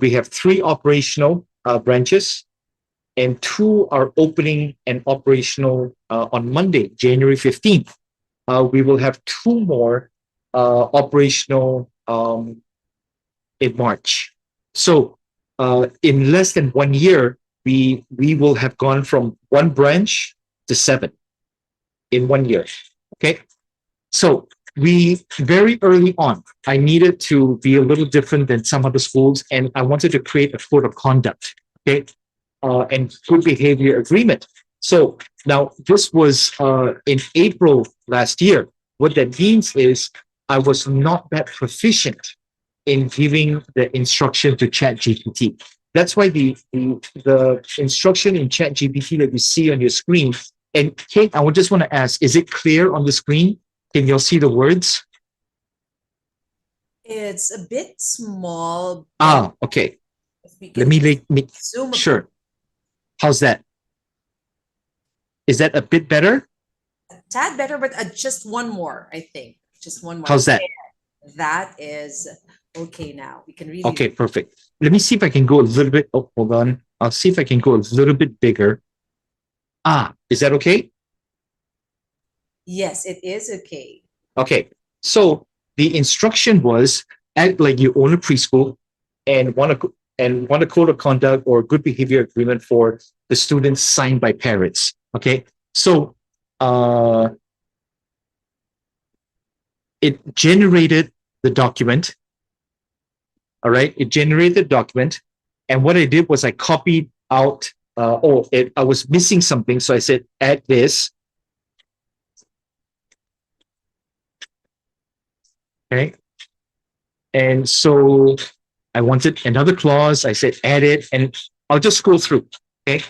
we have 3 operational branches, and 2 are opening and operational on Monday, January 15th. We will have 2 more operational in March. So in less than 1 year, we will have gone from 1 branch to 7 in 1 year. Okay. So we very early on, I needed to be a little different than some other schools, and I wanted to create a code of conduct, okay, and good behavior agreement. So now this was in April last year. What that means is I was not that proficient in giving the instruction to ChatGPT. That's why the instruction in ChatGPT that you see on your screen. And Kate, I just want to ask, is it clear on the screen? Can you all see the words? It's a bit small. Okay. Let me zoom. Sure. How's that? Is that a bit better? A tad better, but just one more, I think. Just one more. How's that? That is okay now. We can really. Okay, perfect. Let me see if I can go a little bit. Oh, hold on. I'll see if I can go a little bit bigger. Is that okay? Yes, it is okay. Okay. So the instruction was act like you own a preschool and want a code of conduct or good behavior agreement for the students signed by parents. Okay. So it generated the document. All right. It generated the document. And what I did was I copied out, I was missing something. So I said, add this. Okay. And so I wanted another clause. I said, add it, and I'll just scroll through. Okay.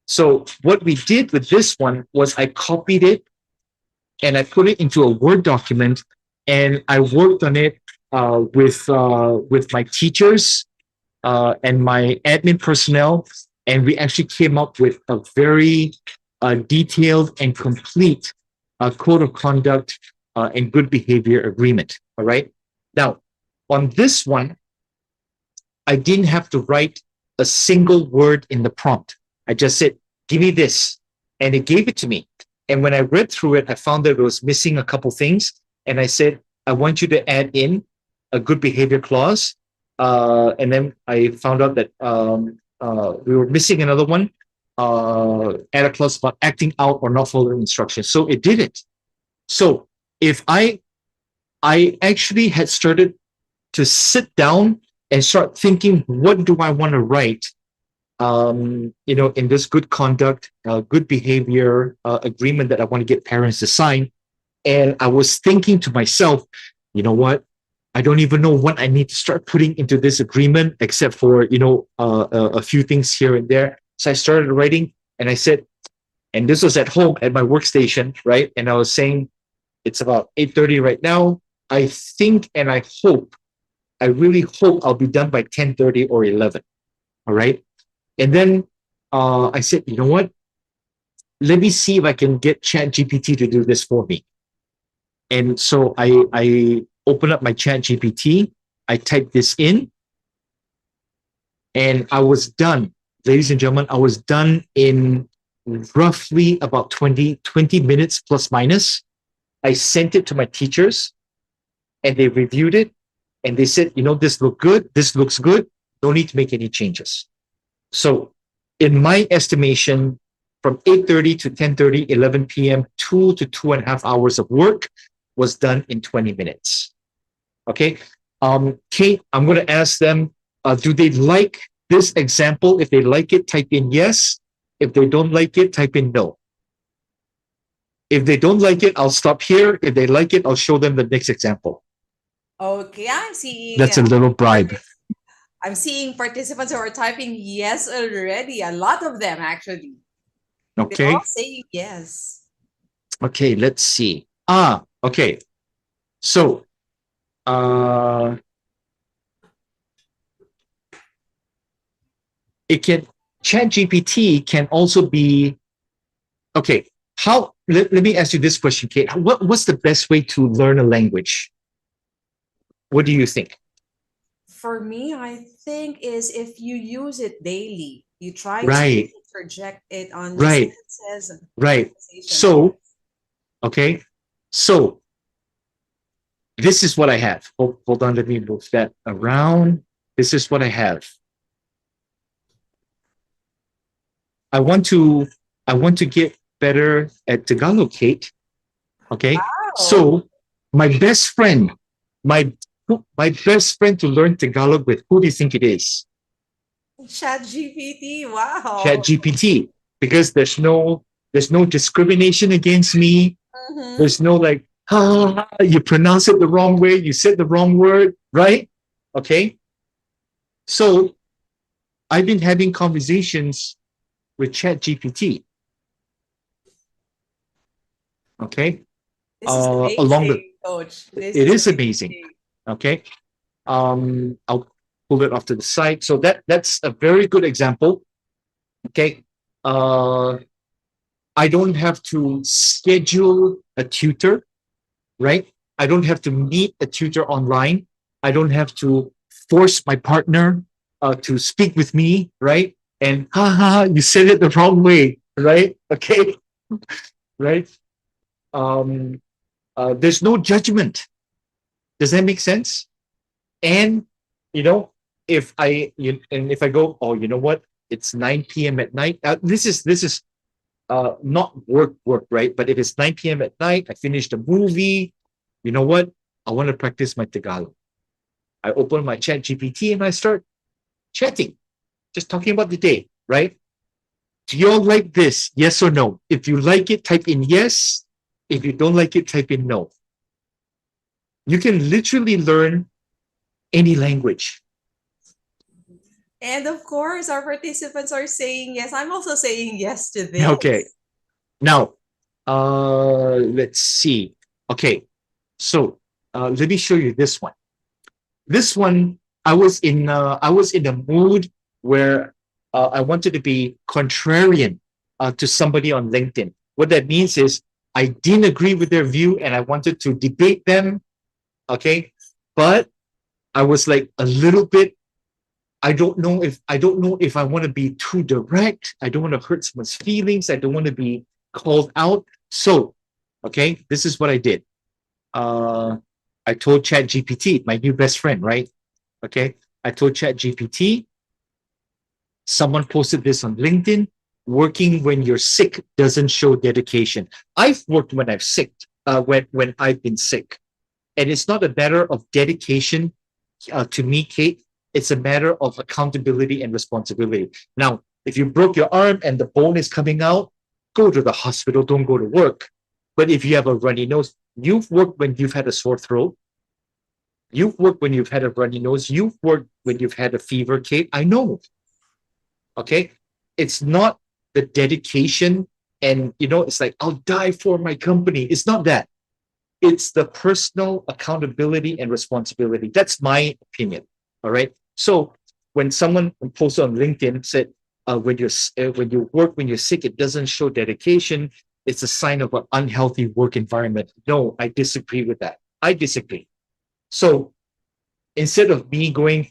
So what we did with this one was I copied it and I put it into a Word document, and I worked on it with my teachers and my admin personnel, and we actually came up with a very detailed and complete code of conduct and good behavior agreement. All right. Now, on this one, I didn't have to write a single word in the prompt. I just said, give me this. And it gave it to me. And when I read through it, I found that it was missing a couple things. And I said, I want you to add in a good behavior clause. And then I found out that we were missing another one. Add a clause about acting out or not following instructions. So it did it. So if I actually had started to sit down and start thinking, what do I want to write? In this good conduct, good behavior agreement that I want to get parents to sign. And I was thinking to myself, you know what? I don't even know what I need to start putting into this agreement, except for, a few things here and there. So I started writing, and I said, and this was at home at my workstation, right? And I was saying, it's about 8:30 right now. I think, and I really hope I'll be done by 10:30 or 11. All right. And then I said, you know what? Let me see if I can get ChatGPT to do this for me. And so I opened up my ChatGPT. I typed this in, and I was done. Ladies and gentlemen, I was done in roughly about 20 minutes plus minus. I sent it to my teachers, and they reviewed it, and they said, this looks good. This looks good. Don't need to make any changes. So in my estimation, from 8:30 to 10:30, 11 p.m., 2 to 2.5 hours of work was done in 20 minutes. Okay. Kate, I'm going to ask them, do they like this example? If they like it, type in yes. If they don't like it, type in no. If they don't like it, I'll stop here. If they like it, I'll show them the next example. Okay, I'm seeing. That's a little bribe. I'm seeing participants who are typing yes already. A lot of them, actually. Okay. They're all saying yes. Okay, let's see. Okay. So, ChatGPT can also be, okay. Let me ask you this question, Kate. What's the best way to learn a language? What do you think? For me, I think is if you use it daily, you try Right. to project it on Right. sentences. Right. So, okay. So this is what I have. Hold on, let me move that around. This is what I have. I want to get better at Tagalog, Kate. Okay. Wow. So my best friend, my best friend to learn Tagalog with, who do you think it is? ChatGPT. Wow. ChatGPT. Because there's no discrimination against me. Mhm. There's no like, you pronounce it the wrong way, you said the wrong word, right? Okay. So I've been having conversations with ChatGPT. Okay. This is Along the, amazing, Coach. This it is amazing. Okay. I'll pull it off to the side. So that's a very good example. Okay. I don't have to schedule a tutor, right? I don't have to meet a tutor online. I don't have to force my partner to speak with me, right? And you said it the wrong way, right? Okay, right? There's no judgment. Does that make sense? And if I go, oh, you know what? It's 9 p.m. at night. This is not work, right? But if it's 9 p.m. at night, I finished a movie. You know what? I want to practice my Tagalog. I open my chat GPT and I start chatting, just talking about the day, right? Do you all like this? Yes or no? If you like it, type in yes. If you don't like it, type in no. You can literally learn any language. And of course, our participants are saying yes. I'm also saying yes to this. Okay. Now, let's see. Okay. So let me show you this one. This one, I was in a mood where I wanted to be contrarian to somebody on LinkedIn. What that means is I didn't agree with their view and I wanted to debate them. Okay. But I was like a little bit, I don't know if I want to be too direct. I don't want to hurt someone's feelings. I don't want to be called out. So, okay, this is what I did. I told ChatGPT, my new best friend, right? Okay, I told ChatGPT, someone posted this on LinkedIn, working when you're sick doesn't show dedication. I've worked when I've sick, when I've been sick. And it's not a matter of dedication to me, Kate. It's a matter of accountability and responsibility. Now, if you broke your arm and the bone is coming out, go to the hospital, don't go to work. But if you have a runny nose, you've worked when you've had a sore throat. You've worked when you've had a runny nose. You've worked when you've had a fever, Kate. I know. Okay? It's not the dedication and, it's like, I'll die for my company. It's not that. It's the personal accountability and responsibility. That's my opinion. All right. So when someone posted on LinkedIn said, when you work when you're sick, it doesn't show dedication. It's a sign of an unhealthy work environment. No, I disagree with that. I disagree. So instead of me going,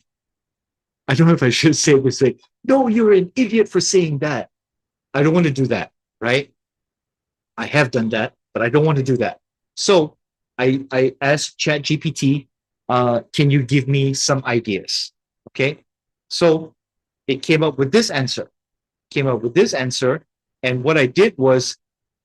I don't know if I should say this, like, no, you're an idiot for saying that. I don't want to do that, right? I have done that, but I don't want to do that. So I asked ChatGPT, can you give me some ideas? Okay. So it came up with this answer. And what I did was,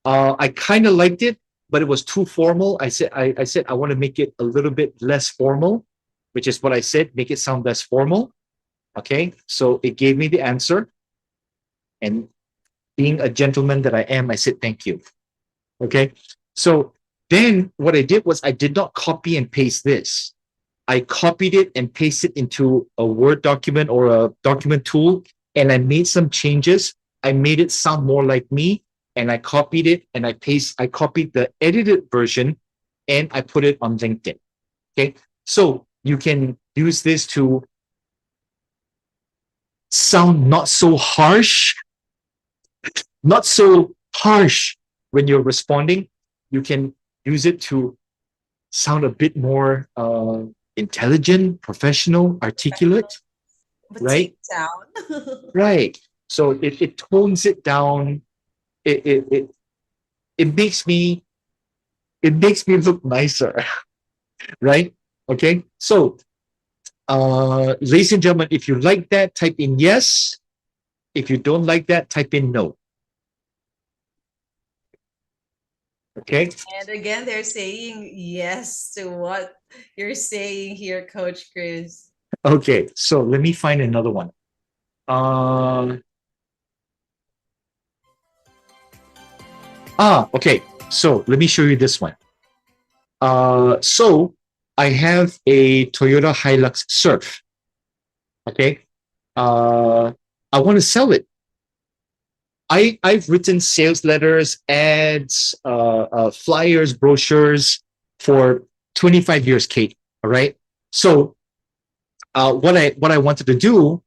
I kind of liked it, but it was too formal. I said, I want to make it a little bit less formal, which is what I said, make it sound less formal. Okay. So it gave me the answer. And being a gentleman that I am, I said, thank you. Okay. So then what I did was I did not copy and paste this. I copied it and pasted it into a Word document or a document tool, and I made some changes. I made it sound more like me, and I copied it and I copied the edited version and I put it on LinkedIn. Okay. So you can use this to sound not so harsh when you're responding. You can use it to sound a bit more intelligent, professional, articulate, But right? take down. Right. So it tones it down. It makes me look nicer. right? Okay, so ladies and gentlemen, if you like that, type in yes. If you don't like that, type in no. Okay. And again, they're saying yes to what you're saying here, Coach Chris. Okay, so let me find another one. Okay. So let me show you this one. So I have a Toyota Hilux Surf. Okay. I want to sell it. I've written sales letters, ads, flyers, brochures for 25 years, Kate. All right. So what I wanted to do,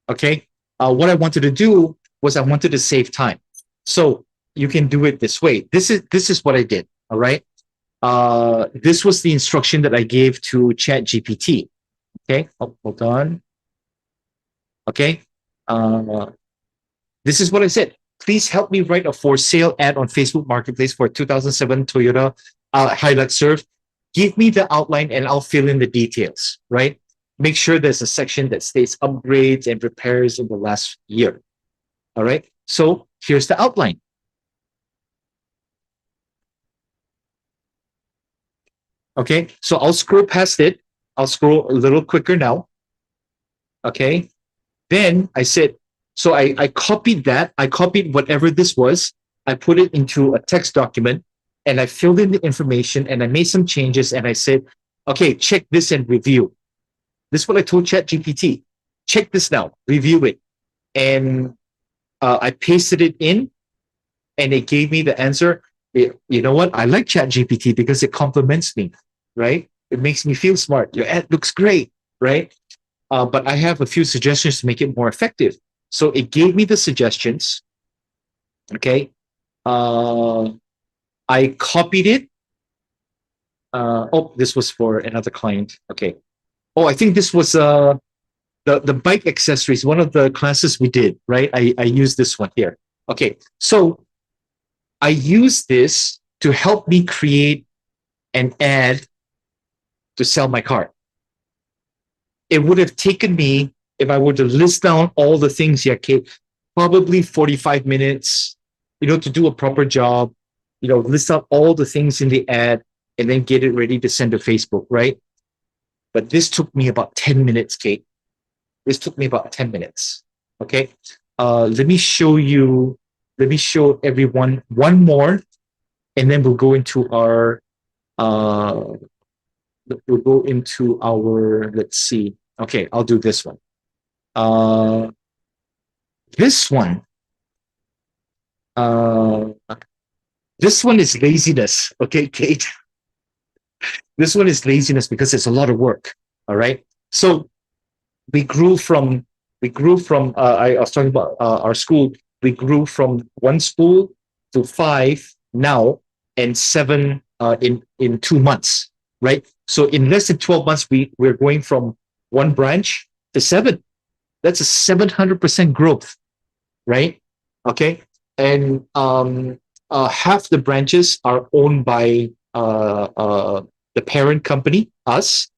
okay, what I wanted to do was I wanted to save time. So you can do it this way. This is what I did. All right. This was the instruction that I gave to ChatGPT. Okay. Oh, hold on. Okay. This is what I said. Please help me write a for sale ad on Facebook Marketplace for 2007 Toyota Hilux Surf. Give me the outline and I'll fill in the details, right? Make sure there's a section that states upgrades and repairs in the last year. All right. So here's the outline. Okay. So I'll scroll past it. I'll scroll a little quicker now. Okay. Then I said, so I copied that. I copied whatever this was. I put it into a text document and I filled in the information and I made some changes and I said, okay, check this and review. This is what I told ChatGPT. Check this now, review it. And I pasted it in and it gave me the answer. You know what? I like ChatGPT because it compliments me, right? It makes me feel smart. Your ad looks great, right? But I have a few suggestions to make it more effective. So it gave me the suggestions. Okay. I copied it. Oh, this was for another client. Okay. Oh, I think this was the bike accessories, one of the classes we did, right? I used this one here. Okay. So I used this to help me create an ad to sell my car. It would have taken me, if I were to list down all the things here, Kate, probably 45 minutes, to do a proper job, list out all the things in the ad and then get it ready to send to Facebook, right? But this took me about 10 minutes, Kate. This took me about 10 minutes. Okay. Let me show everyone one more, and then we'll go into our, let's see. Okay, I'll do this one. This one is laziness. Okay, Kate. This one is laziness because it's a lot of work. All right. So we grew from I was talking about our school. We grew from one school to 5 now and 7 in 2 months. Right. So in less than 12 months, we're going from 1 branch to 7. That's a 700% growth, right? Okay. And half the branches are owned by the parent company, us,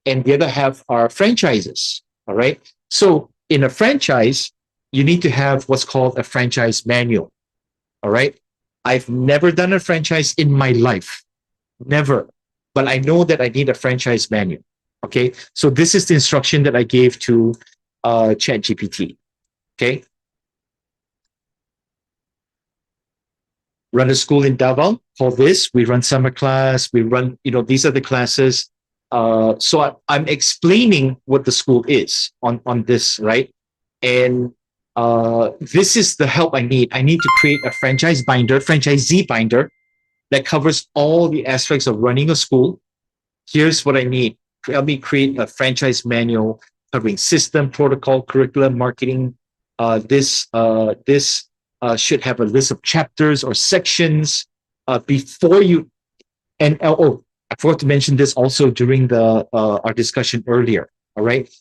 and the other half are franchises. All right. So in a franchise, you need to have what's called a franchise manual. All right. I've never done a franchise in my life. Never. But I know that I need a franchise manual. Okay. So this is the instruction that I gave to ChatGPT. Okay. Run a school in Davao. For this, we run summer class. We run, these are the classes. So I'm explaining what the school is on this, right? And this is the help I need. I need to create a franchisee binder that covers all the aspects of running a school. Here's what I need. Help me create a franchise manual covering system, protocol, curriculum, marketing. This should have a list of chapters or sections before you. And I forgot to mention this also during our discussion earlier. All right,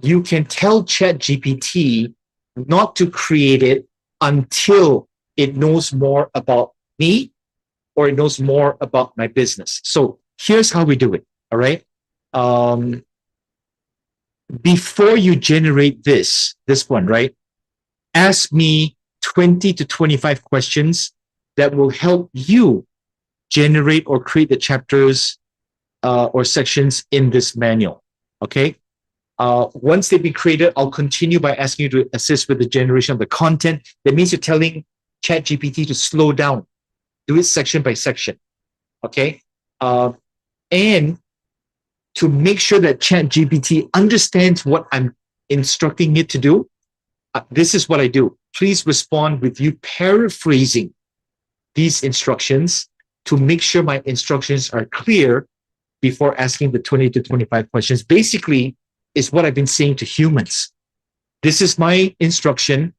you can tell ChatGPT not to create it until it knows more about me or it knows more about my business. So here's how we do it. All right. Before you generate this one, right? Ask me 20 to 25 questions that will help you generate or create the chapters or sections in this manual. Okay. Once they've been created, I'll continue by asking you to assist with the generation of the content. That means you're telling ChatGPT to slow down, do it section by section. Okay. And to make sure that ChatGPT understands what I'm instructing it to do, this is what I do. Please respond with you paraphrasing these instructions to make sure my instructions are clear before asking the 20 to 25 questions. Basically, is what I've been saying to humans. This is my instruction.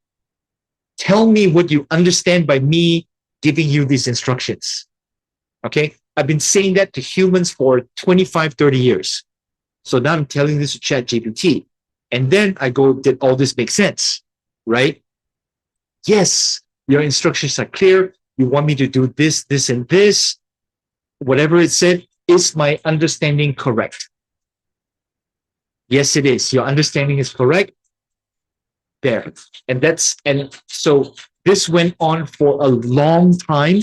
Tell me what you understand by me giving you these instructions. Okay? I've been saying that to humans for 25, 30 years. So now I'm telling this to ChatGPT. And then I go, did all this make sense? Right? Yes, your instructions are clear. You want me to do this, this, and this. Whatever it said, is my understanding correct? Yes, it is. Your understanding is correct. There. And so this went on for a long time,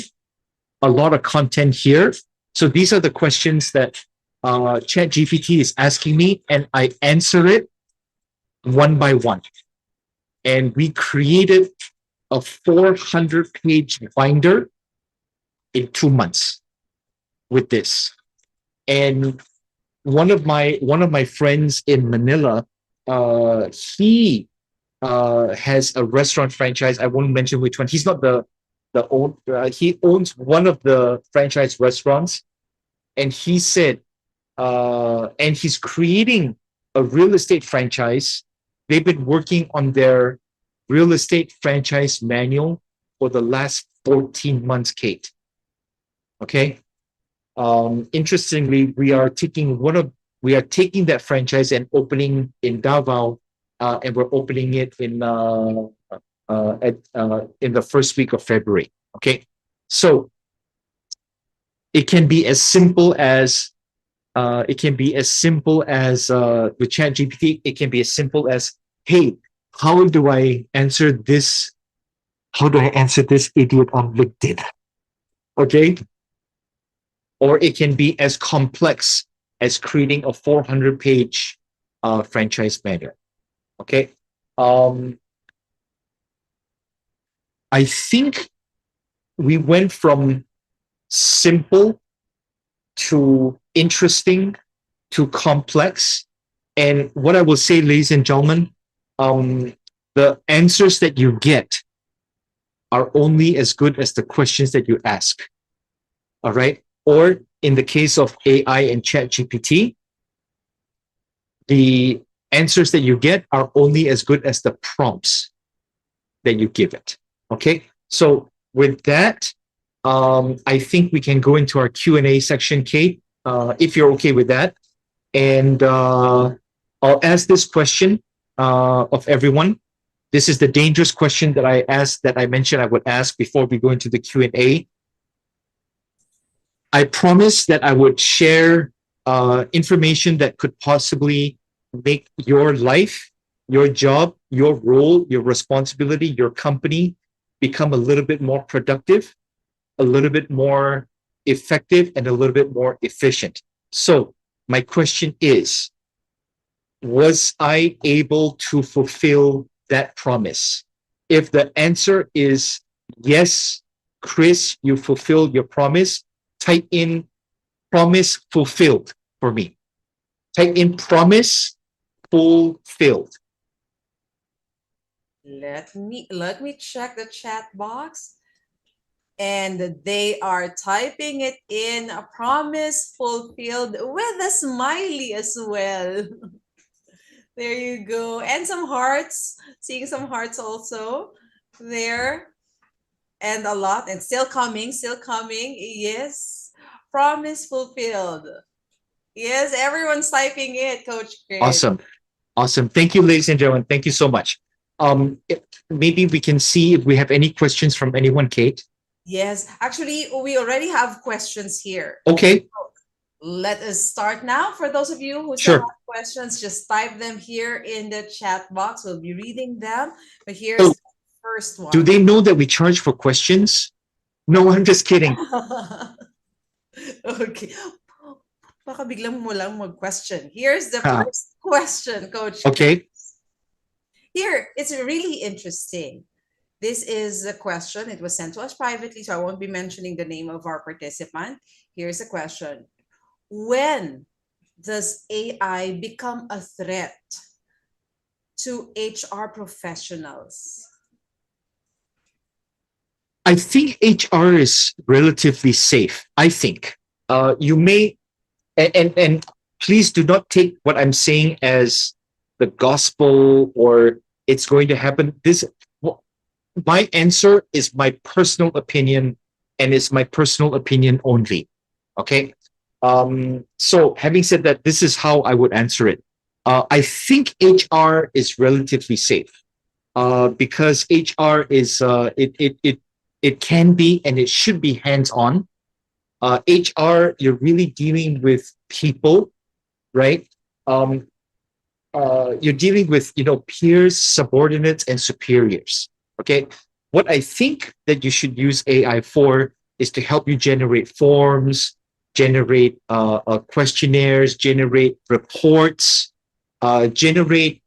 a lot of content here. So these are the questions that ChatGPT is asking me, and I answer it one by one. And we created a 400-page binder in 2 months with this. And one of my friends in Manila, he has a restaurant franchise. I won't mention which one. He's not he owns one of the franchise restaurants, and he said, and he's creating a real estate franchise. They've been working on their real estate franchise manual for the last 14 months, Kate. Okay. Interestingly, we are taking that franchise and opening in Davao, and we're opening it in the first week of February. Okay, so it can be as simple as with ChatGPT. It can be as simple as, hey, how do I answer this? How do I answer this idiot on LinkedIn? Okay. Or it can be as complex as creating a 400-page franchise manual. Okay. I think we went from simple to interesting to complex. And what I will say, ladies and gentlemen, the answers that you get are only as good as the questions that you ask. All right. Or in the case of AI and ChatGPT, the answers that you get are only as good as the prompts that you give it. Okay. So with that, I think we can go into our Q&A section, Kate, if you're okay with that. And I'll ask this question of everyone. This is the dangerous question that I mentioned I would ask before we go into the Q&A. I promised that I would share information that could possibly make your life, your job, your role, your responsibility, your company become a little bit more productive, a little bit more effective, and a little bit more efficient. So my question is, was I able to fulfill that promise? If the answer is yes, Chris, you fulfilled your promise, type in promise fulfilled for me. Type in promise fulfilled. Let me check the chat box. And they are typing it in, a promise fulfilled, with a smiley as well. There you go. And some hearts. Seeing some hearts also there. And a lot. And still coming. Yes. Promise fulfilled. Yes, everyone's typing it, Coach Chris. Awesome. Thank you, ladies and gentlemen. Thank you so much. Maybe we can see if we have any questions from anyone, Kate. Yes, actually, we already have questions here. Okay. Let us start now. For those of you who still Sure. have questions, just type them here in the chat box. We'll be reading them. But here's So, the first one. do they know that we charge for questions? No, I'm just kidding. Okay. Baka biglang mo lang mag-question. Here's the first question, Coach. Okay. Here, it's really interesting. This is a question. It was sent to us privately, so I won't be mentioning the name of our participant. Here's the question. When does AI become a threat to HR professionals? I think HR is relatively safe. I think you may, and please do not take what I'm saying as the gospel or it's going to happen. My answer is my personal opinion, and it's my personal opinion only. Okay. So having said that, this is how I would answer it. I think HR is relatively safe because HR is it can be and it should be hands-on. HR, you're really dealing with people, right? You're dealing with peers, subordinates, and superiors. Okay, what I think that you should use AI for is to help you generate forms, generate questionnaires, generate reports, generate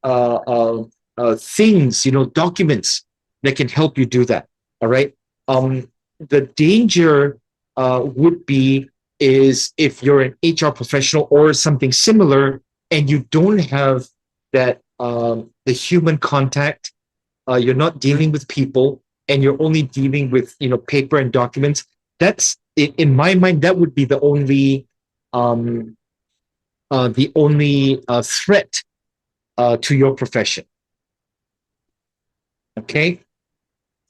things, documents that can help you do that. All right. The danger would be is if you're an HR professional or something similar, and you don't have that the human contact. You're not dealing with people, and you're only dealing with paper and documents. That's in my mind. That would be the only threat to your profession. Okay.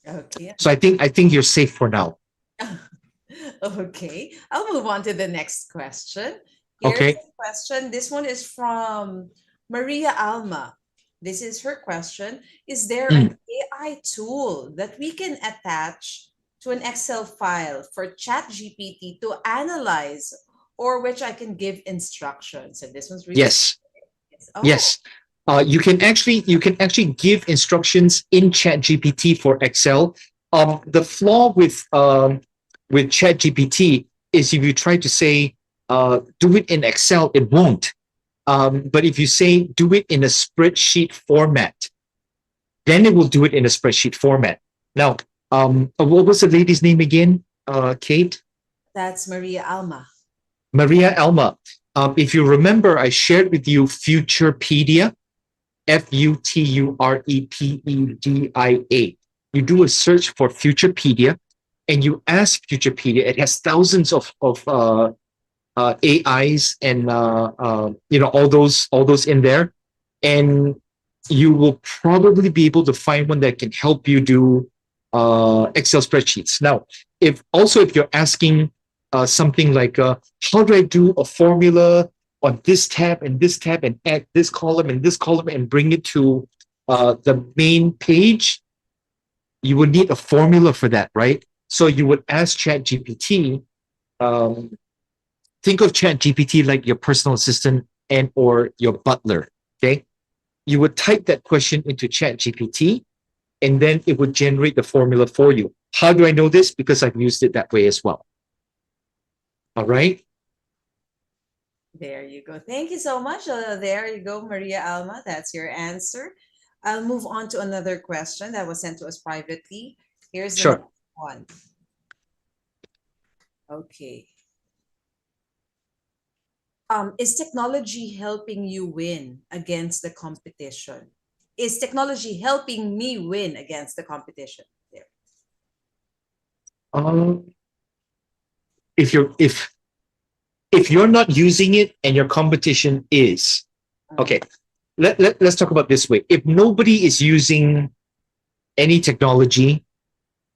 Okay. So I think you're safe for now. Okay. I'll move on to the next question. Here's Okay. the question. This one is from Maria Alma. This is her question. Is there an AI tool that we can attach to an Excel file for ChatGPT to analyze, or which I can give instructions? And this one's really Yes. Oh. Yes. You can actually give instructions in ChatGPT for Excel. The flaw with ChatGPT is if you try to say do it in Excel, it won't. But if you say do it in a spreadsheet format, then it will do it in a spreadsheet format. Now, what was the lady's name again, Kate? That's Maria Alma. Maria Alma. If you remember, I shared with you Futurepedia, Futurepedia. You do a search for Futurepedia, and you ask Futurepedia. It has thousands of AIs and all those in there, and you will probably be able to find one that can help you do Excel spreadsheets. Now, if you're asking something like how do I do a formula on this tab and this tab and add this column and this column and bring it to the main page, you would need a formula for that, right? So you would ask ChatGPT. Think of ChatGPT like your personal assistant and or your butler. Okay, you would type that question into ChatGPT, and then it would generate the formula for you. How do I know this? Because I've used it that way as well. All right. There you go. Thank you so much. There you go, Maria Alma. That's your answer. I'll move on to another question that was sent to us privately. Here's the next one. Okay. Is technology helping you win against the competition? Is technology helping me win against the competition? There. If you're not using it and your competition is, okay, let's talk about this way. If nobody is using any technology,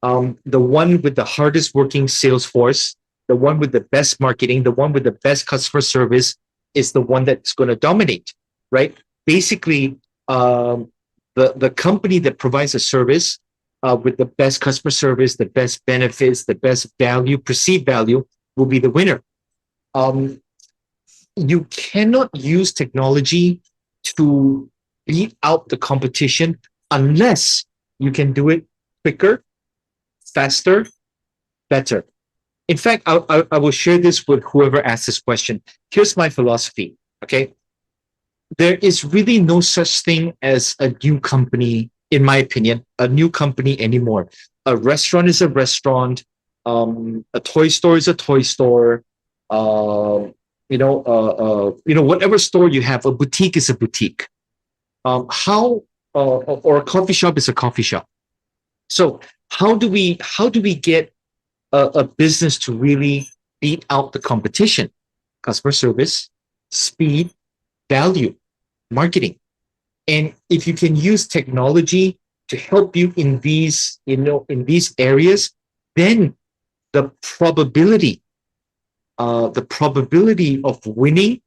the one with the hardest working sales force, the one with the best marketing, the one with the best customer service is the one that's going to dominate, right? Basically, the company that provides a service with the best customer service, the best benefits, the best value, perceived value, will be the winner. you cannot use technology to beat out the competition unless you can do it quicker, faster, better. In fact, I will share this with whoever asked this question. Here's my philosophy, okay? There is really no such thing as a new company, in my opinion, a new company anymore. A restaurant is a restaurant. A toy store is a toy store. Whatever store you have, a boutique is a boutique. Or a coffee shop is a coffee shop. So how do we get a business to really beat out the competition? Customer service, speed, value, marketing. And if you can use technology to help you in these areas, then the probability of winning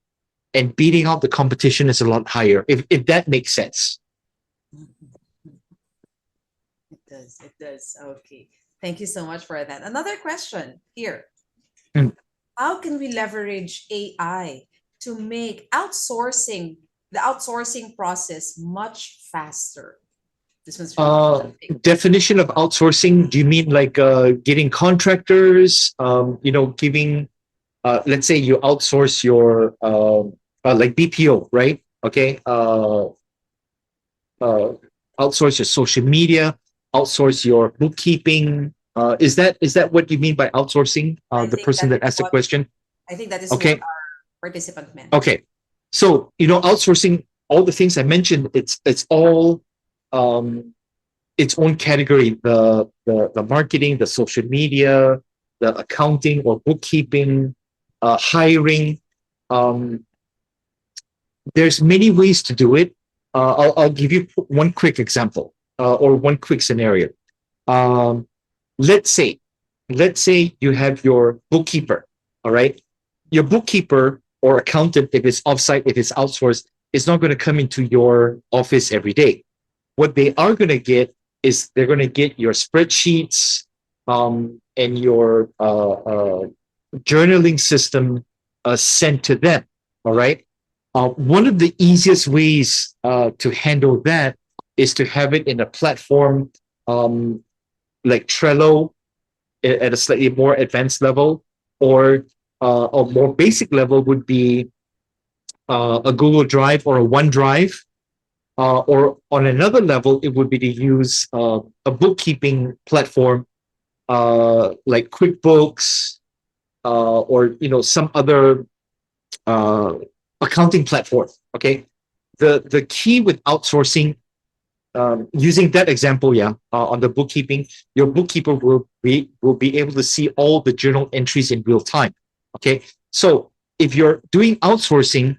and beating out the competition is a lot higher, if that makes sense. It does. Okay. Thank you so much for that. Another question here. How can we leverage AI to make the outsourcing process much faster? This one's definition of outsourcing. Do you mean like getting contractors? Giving, let's say you outsource your like BPO, right? Okay. Outsource your social media, outsource your bookkeeping. Is that what you mean by outsourcing? The person that asked the question. I think that is okay. what our participant meant. Okay. So, outsourcing all the things I mentioned, it's all its own category. The marketing, the social media, the accounting or bookkeeping, hiring. There's many ways to do it. I'll give you one quick example or one quick scenario. Let's say you have your bookkeeper. All right, your bookkeeper or accountant, if it's offsite, if it's outsourced, is not going to come into your office every day. What they are going to get is they're going to get your spreadsheets and your journaling system sent to them. All right. One of the easiest ways to handle that is to have it in a platform like Trello at a slightly more advanced level, or a more basic level would be a Google Drive or a OneDrive. Or on another level, it would be to use a bookkeeping platform like QuickBooks or some other accounting platform. Okay, the key with outsourcing, using that example, on the bookkeeping, your bookkeeper will be able to see all the journal entries in real time. Okay, so if you're doing outsourcing,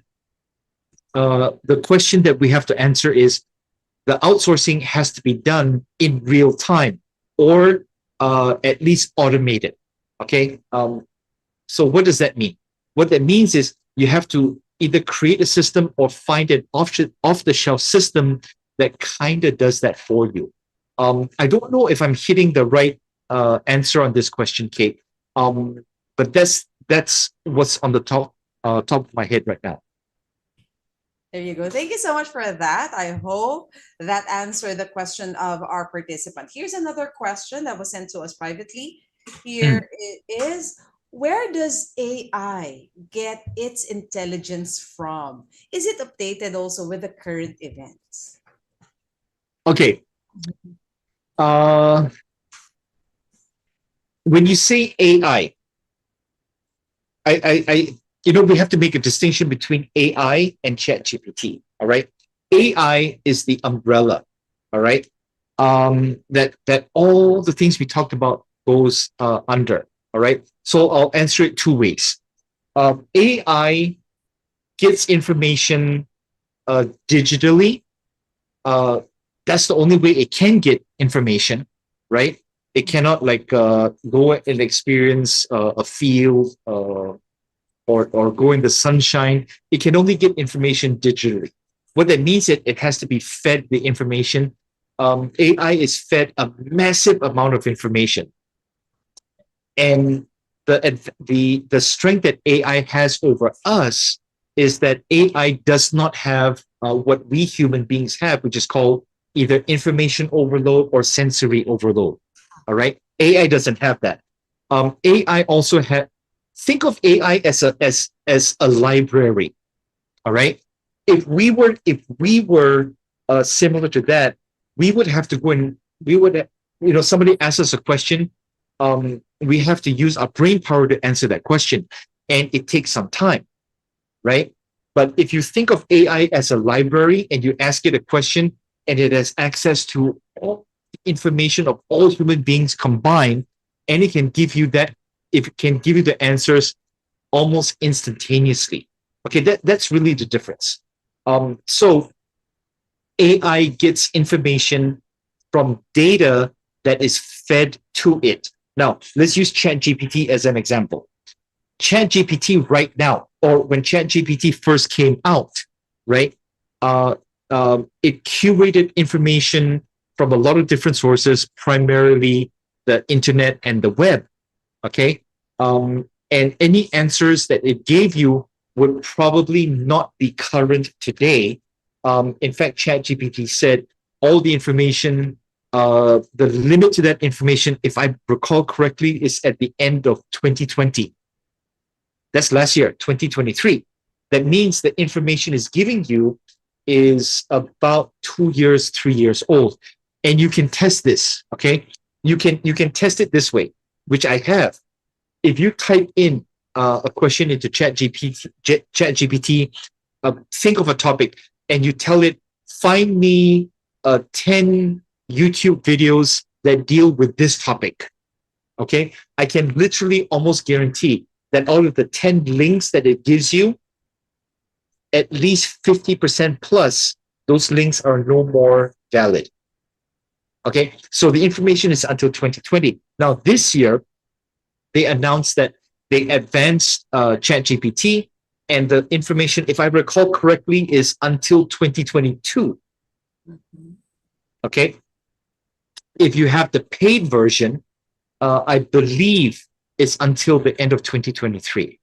the question that we have to answer is the outsourcing has to be done in real time or at least automated. Okay, so what does that mean? What that means is you have to either create a system or find an off-the-shelf system that kind of does that for you. I don't know if I'm hitting the right answer on this question, Kate, but that's what's on the top of my head right now. There you go. Thank you so much for that. I hope that answered the question of our participant. Here's another question that was sent to us privately. Here it is. Where does AI get its intelligence from? Is it updated also with the current events? Okay. When you say AI, we have to make a distinction between AI and ChatGPT. All right. AI is the umbrella. All right. That all the things we talked about goes under. All right. So I'll answer it two ways. AI gets information digitally. That's the only way it can get information, right? It cannot go and experience a field or go in the sunshine. It can only get information digitally. What that means is it has to be fed the information. AI is fed a massive amount of information. And the strength that AI has over us is that AI does not have what we human beings have, which is called either information overload or sensory overload. All right, AI doesn't have that. AI also have. Think of AI as a library. All right. If we were similar to that, we would have to go and we would, somebody asks us a question, we have to use our brain power to answer that question, and it takes some time, right? But if you think of AI as a library and you ask it a question and it has access to all the information of all human beings combined, and it can give you that, it can give you the answers almost instantaneously. Okay, that's really the difference. So AI gets information from data that is fed to it. Now, let's use ChatGPT as an example. ChatGPT right now, or when ChatGPT first came out, right? It curated information from a lot of different sources, primarily the internet and the web. Okay, and any answers that it gave you would probably not be current today. In fact, ChatGPT said all the information, the limit to that information, if I recall correctly, is at the end of 2020. That's last year, 2023. That means the information is giving you is about 2 years, 3 years old. And you can test this, okay? You can test it this way, which I have. If you type in a question into ChatGPT, think of a topic, and you tell it, find me 10 YouTube videos that deal with this topic. Okay, I can literally almost guarantee that out of the 10 links that it gives you, at least 50% plus, those links are no more valid. Okay, so the information is until 2020. Now, this year, they announced that they advanced ChatGPT, and the information, if I recall correctly, is until 2022. Okay. If you have the paid version, I believe it's until the end of 2023.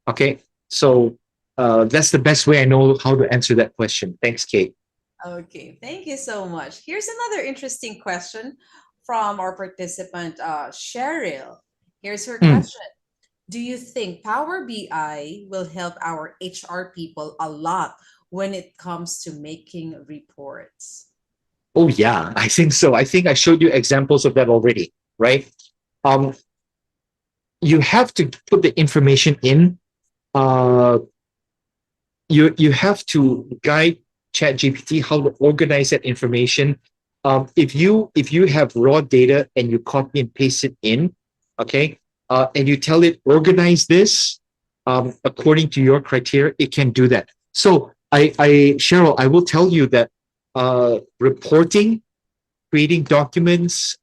Okay. So that's the best way I know how to answer that question. Thanks, Kate. Okay, thank you so much. Here's another interesting question from our participant, Cheryl. Here's her question. Do you think Power BI will help our HR people a lot when it comes to making reports? Oh, yeah, I think so. I think I showed you examples of that already, right? You have to put the information in. You have to guide ChatGPT how to organize that information. If you have raw data and you copy and paste it in, okay, and you tell it organize this according to your criteria, it can do that. So Cheryl, I will tell you that reporting, creating documents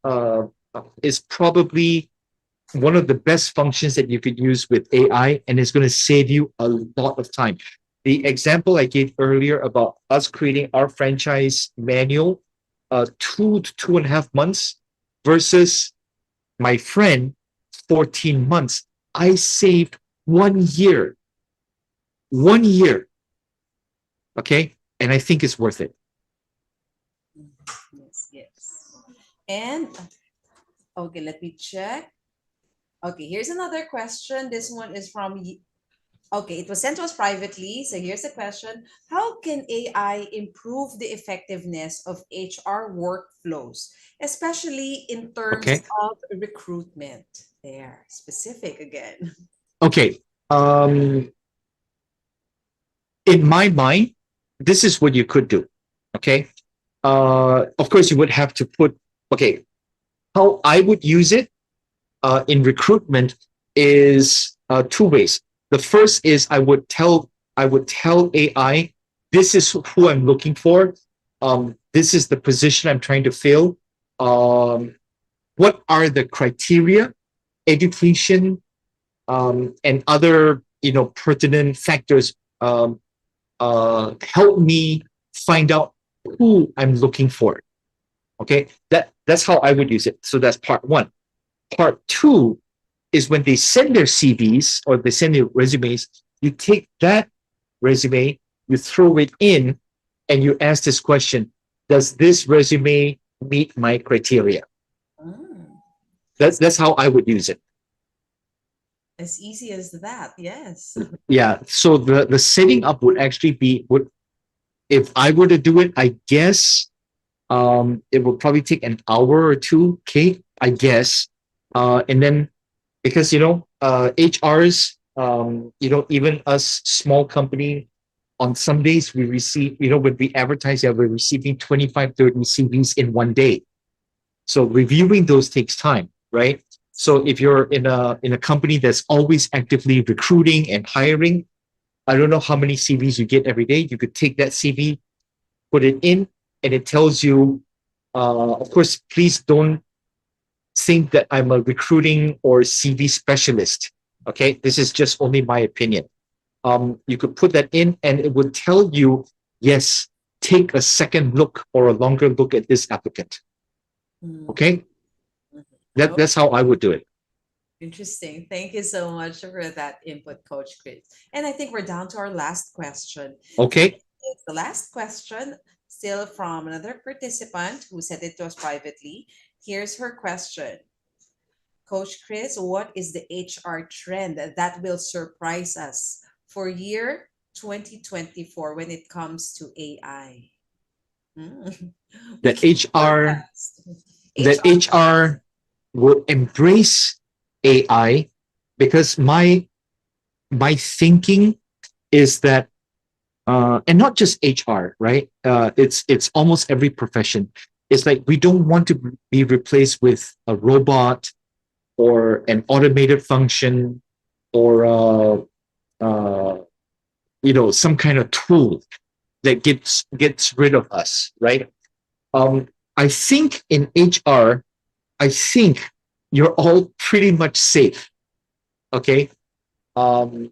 is probably one of the best functions that you could use with AI, and it's going to save you a lot of time. The example I gave earlier about us creating our franchise manual, 2 to 2.5 months versus my friend, 14 months. I saved 1 year. 1 year. Okay? And I think it's worth it. Yes. And, okay, let me check. Okay, here's another question. This one is from, okay, it was sent to us privately. So here's the question. How can AI improve the effectiveness of HR workflows, especially in terms of recruitment? There, specific again. Okay. In my mind, this is what you could do. Okay. Of course, you would have to put, okay, how I would use it in recruitment is 2 ways. The first is I would tell AI, this is who I'm looking for. This is the position I'm trying to fill. What are the criteria, education, and other pertinent factors help me find out who I'm looking for. Okay, that's how I would use it. So that's part one. Part two is when they send their CVs or they send their resumes, You take that resume, you throw it in, and you ask this question: does this resume meet my criteria? That's how I would use it. As easy as that, yes. Yeah. So the setting up would actually be, would, if I were to do it, I guess it would probably take an hour or two, Kate, I guess. And then because HRs, even us small company, on some days we receive, when we advertise that we're receiving 25, 30 CVs in one day. So reviewing those takes time, right? So if you're in a company that's always actively recruiting and hiring, I don't know how many CVs you get every day. You could take that CV, put it in, and it tells you, of course, please don't think that I'm a recruiting or CV specialist. Okay, this is just only my opinion. You could put that in, and it would tell you, yes, take a second look or a longer look at this applicant. Okay, that's how I would do it. Interesting. Thank you so much for that input, Coach Chris. And I think we're down to our last question. Okay. It's the last question, still from another participant who sent it to us privately. Here's her question. Coach Chris, what is the HR trend that will surprise us for year 2024 when it comes to AI? That HR will embrace AI, because my thinking is that, and not just HR, right? It's almost every profession. It's like we don't want to be replaced with a robot or an automated function or some kind of tool that gets rid of us, right? I think in HR, I think you're all pretty much safe. Okay. I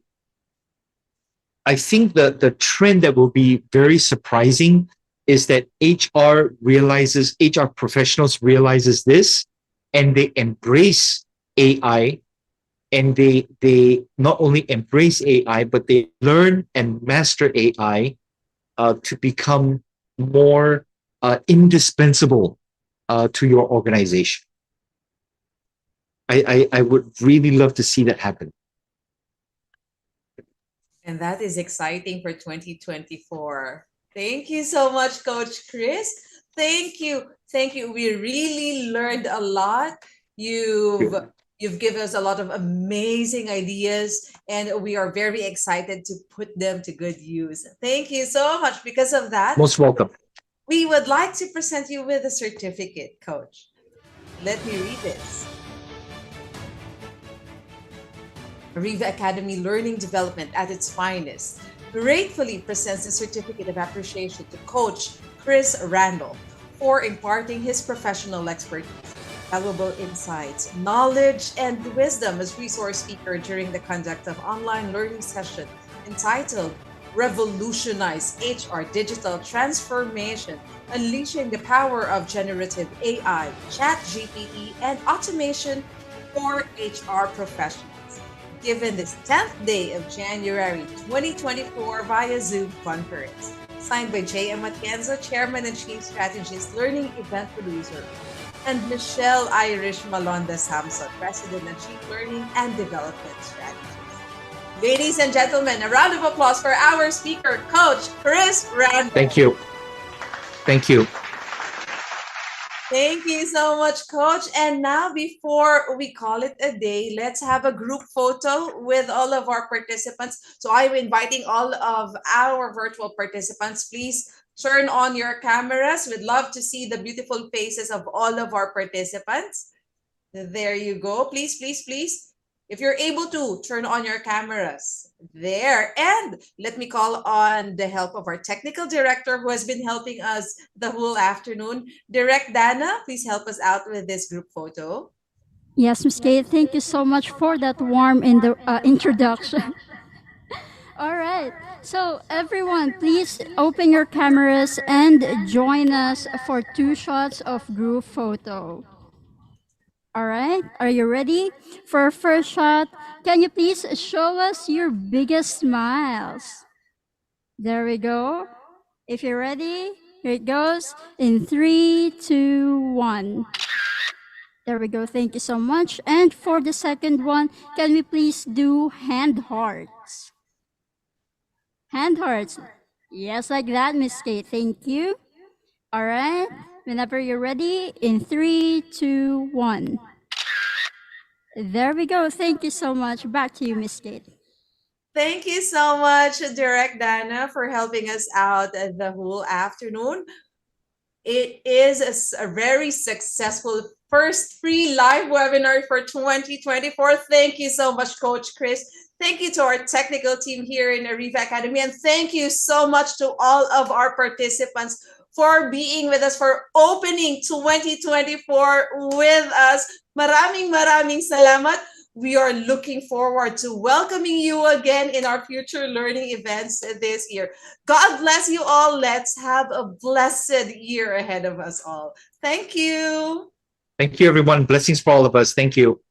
think that the trend that will be very surprising is that HR professionals realizes this, and they embrace AI, and they not only embrace AI, but they learn and master AI to become more indispensable to your organization. I would really love to see that happen. And that is exciting for 2024. Thank you so much, Coach Chris. Thank you. Thank you. We really learned a lot. You've given us a lot of amazing ideas, and we are very excited to put them to good use. Thank you so much. Because of that, most welcome. We would like to present you with a certificate, Coach. Let me read this. ARIVA Academy Learning Development at its finest gratefully presents a certificate of appreciation to Coach Chris Randolph for imparting his professional expertise, valuable insights, knowledge, and wisdom as resource speaker during the conduct of online learning session entitled Revolutionize HR Digital Transformation, Unleashing the Power of Generative AI, ChatGPT, and Automation for HR Professionals. Given this 10th day of January 2024 via Zoom conference. Signed by J.M. Atienzo, Chairman and Chief Strategist, Learning Event Producer, and Michelle Irish Malonda Samson, President and Chief Learning and Development Strategist. Ladies and gentlemen, a round of applause for our speaker, Coach Chris Randolph. Thank you. Thank you. Thank you so much, Coach. And now, before we call it a day, let's have a group photo with all of our participants. So I'm inviting all of our virtual participants, please turn on your cameras. We'd love to see the beautiful faces of all of our participants. There you go. Please, please, please. If you're able to, turn on your cameras. There. And let me call on the help of our technical director who has been helping us the whole afternoon. Direct Dana, please help us out with this group photo. Yes, Ms. Kate, thank you so much for that warm introduction. All right. So everyone, please open your cameras and join us for 2 shots of group photo. All right, are you ready for our first shot? Can you please show us your biggest smiles? There we go. If you're ready, here it goes in 3, 2, 1. There we go. Thank you so much. And for the second one, can we please do hand hearts? Hand hearts. Yes, like that, Miss Kate. Thank you. All right. Whenever you're ready, in 3, 2, 1. There we go. Thank you so much. Back to you, Miss Kate. Thank you so much, Direct Dana, for helping us out the whole afternoon. It is a very successful first free live webinar for 2024. Thank you so much, Coach Chris. Thank you to our technical team here in Ariva Academy. And thank you so much to all of our participants for being with us, for opening 2024 with us. Maraming salamat. We are looking forward to welcoming you again in our future learning events this year. God bless you all. Let's have a blessed year ahead of us all. Thank you. Thank you, everyone. Blessings for all of us. Thank you.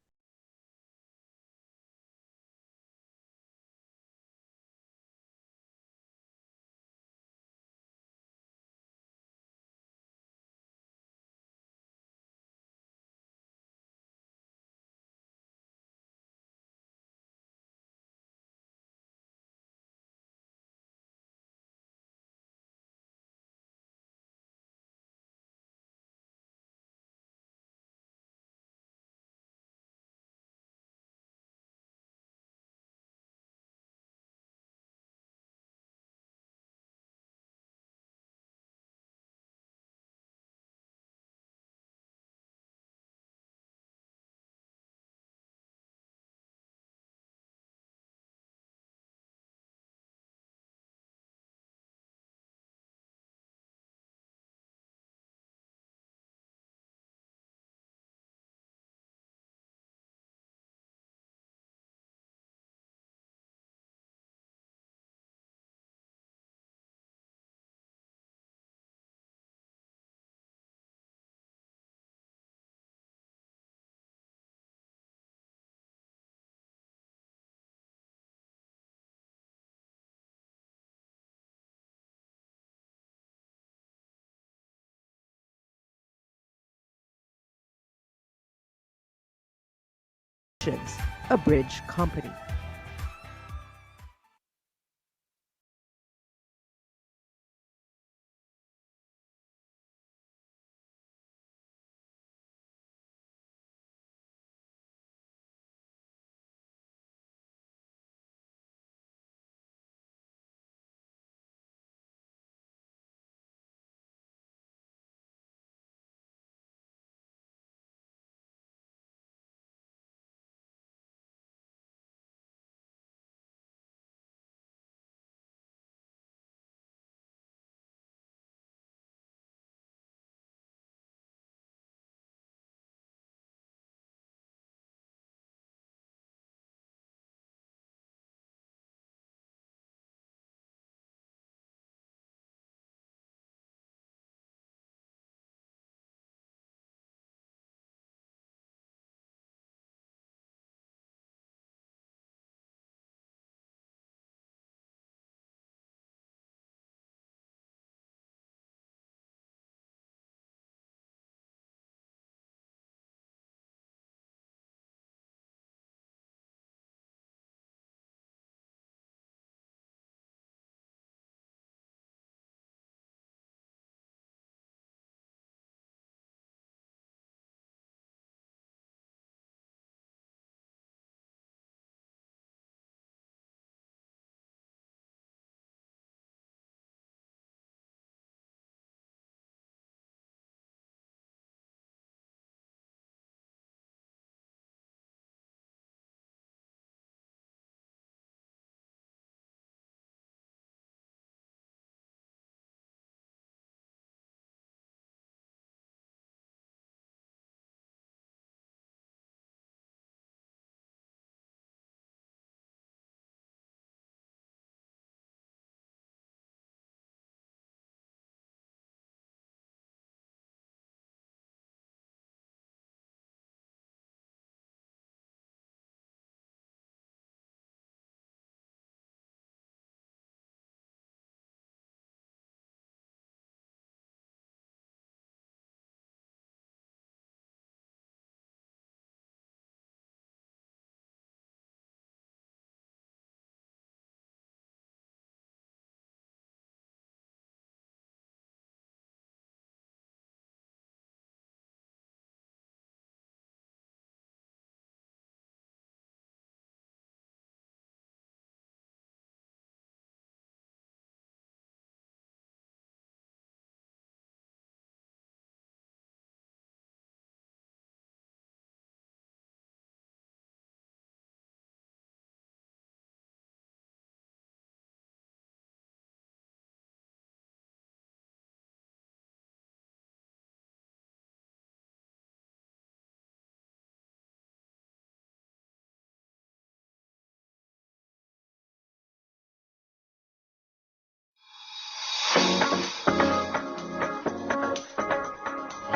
A bridge company.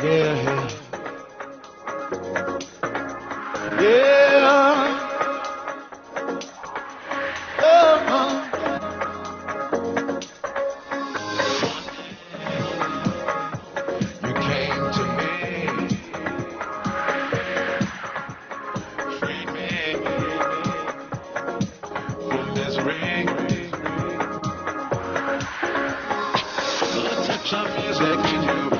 Yeah. Yeah. Oh. You came to me. Freed me from this ring. A touch of music and you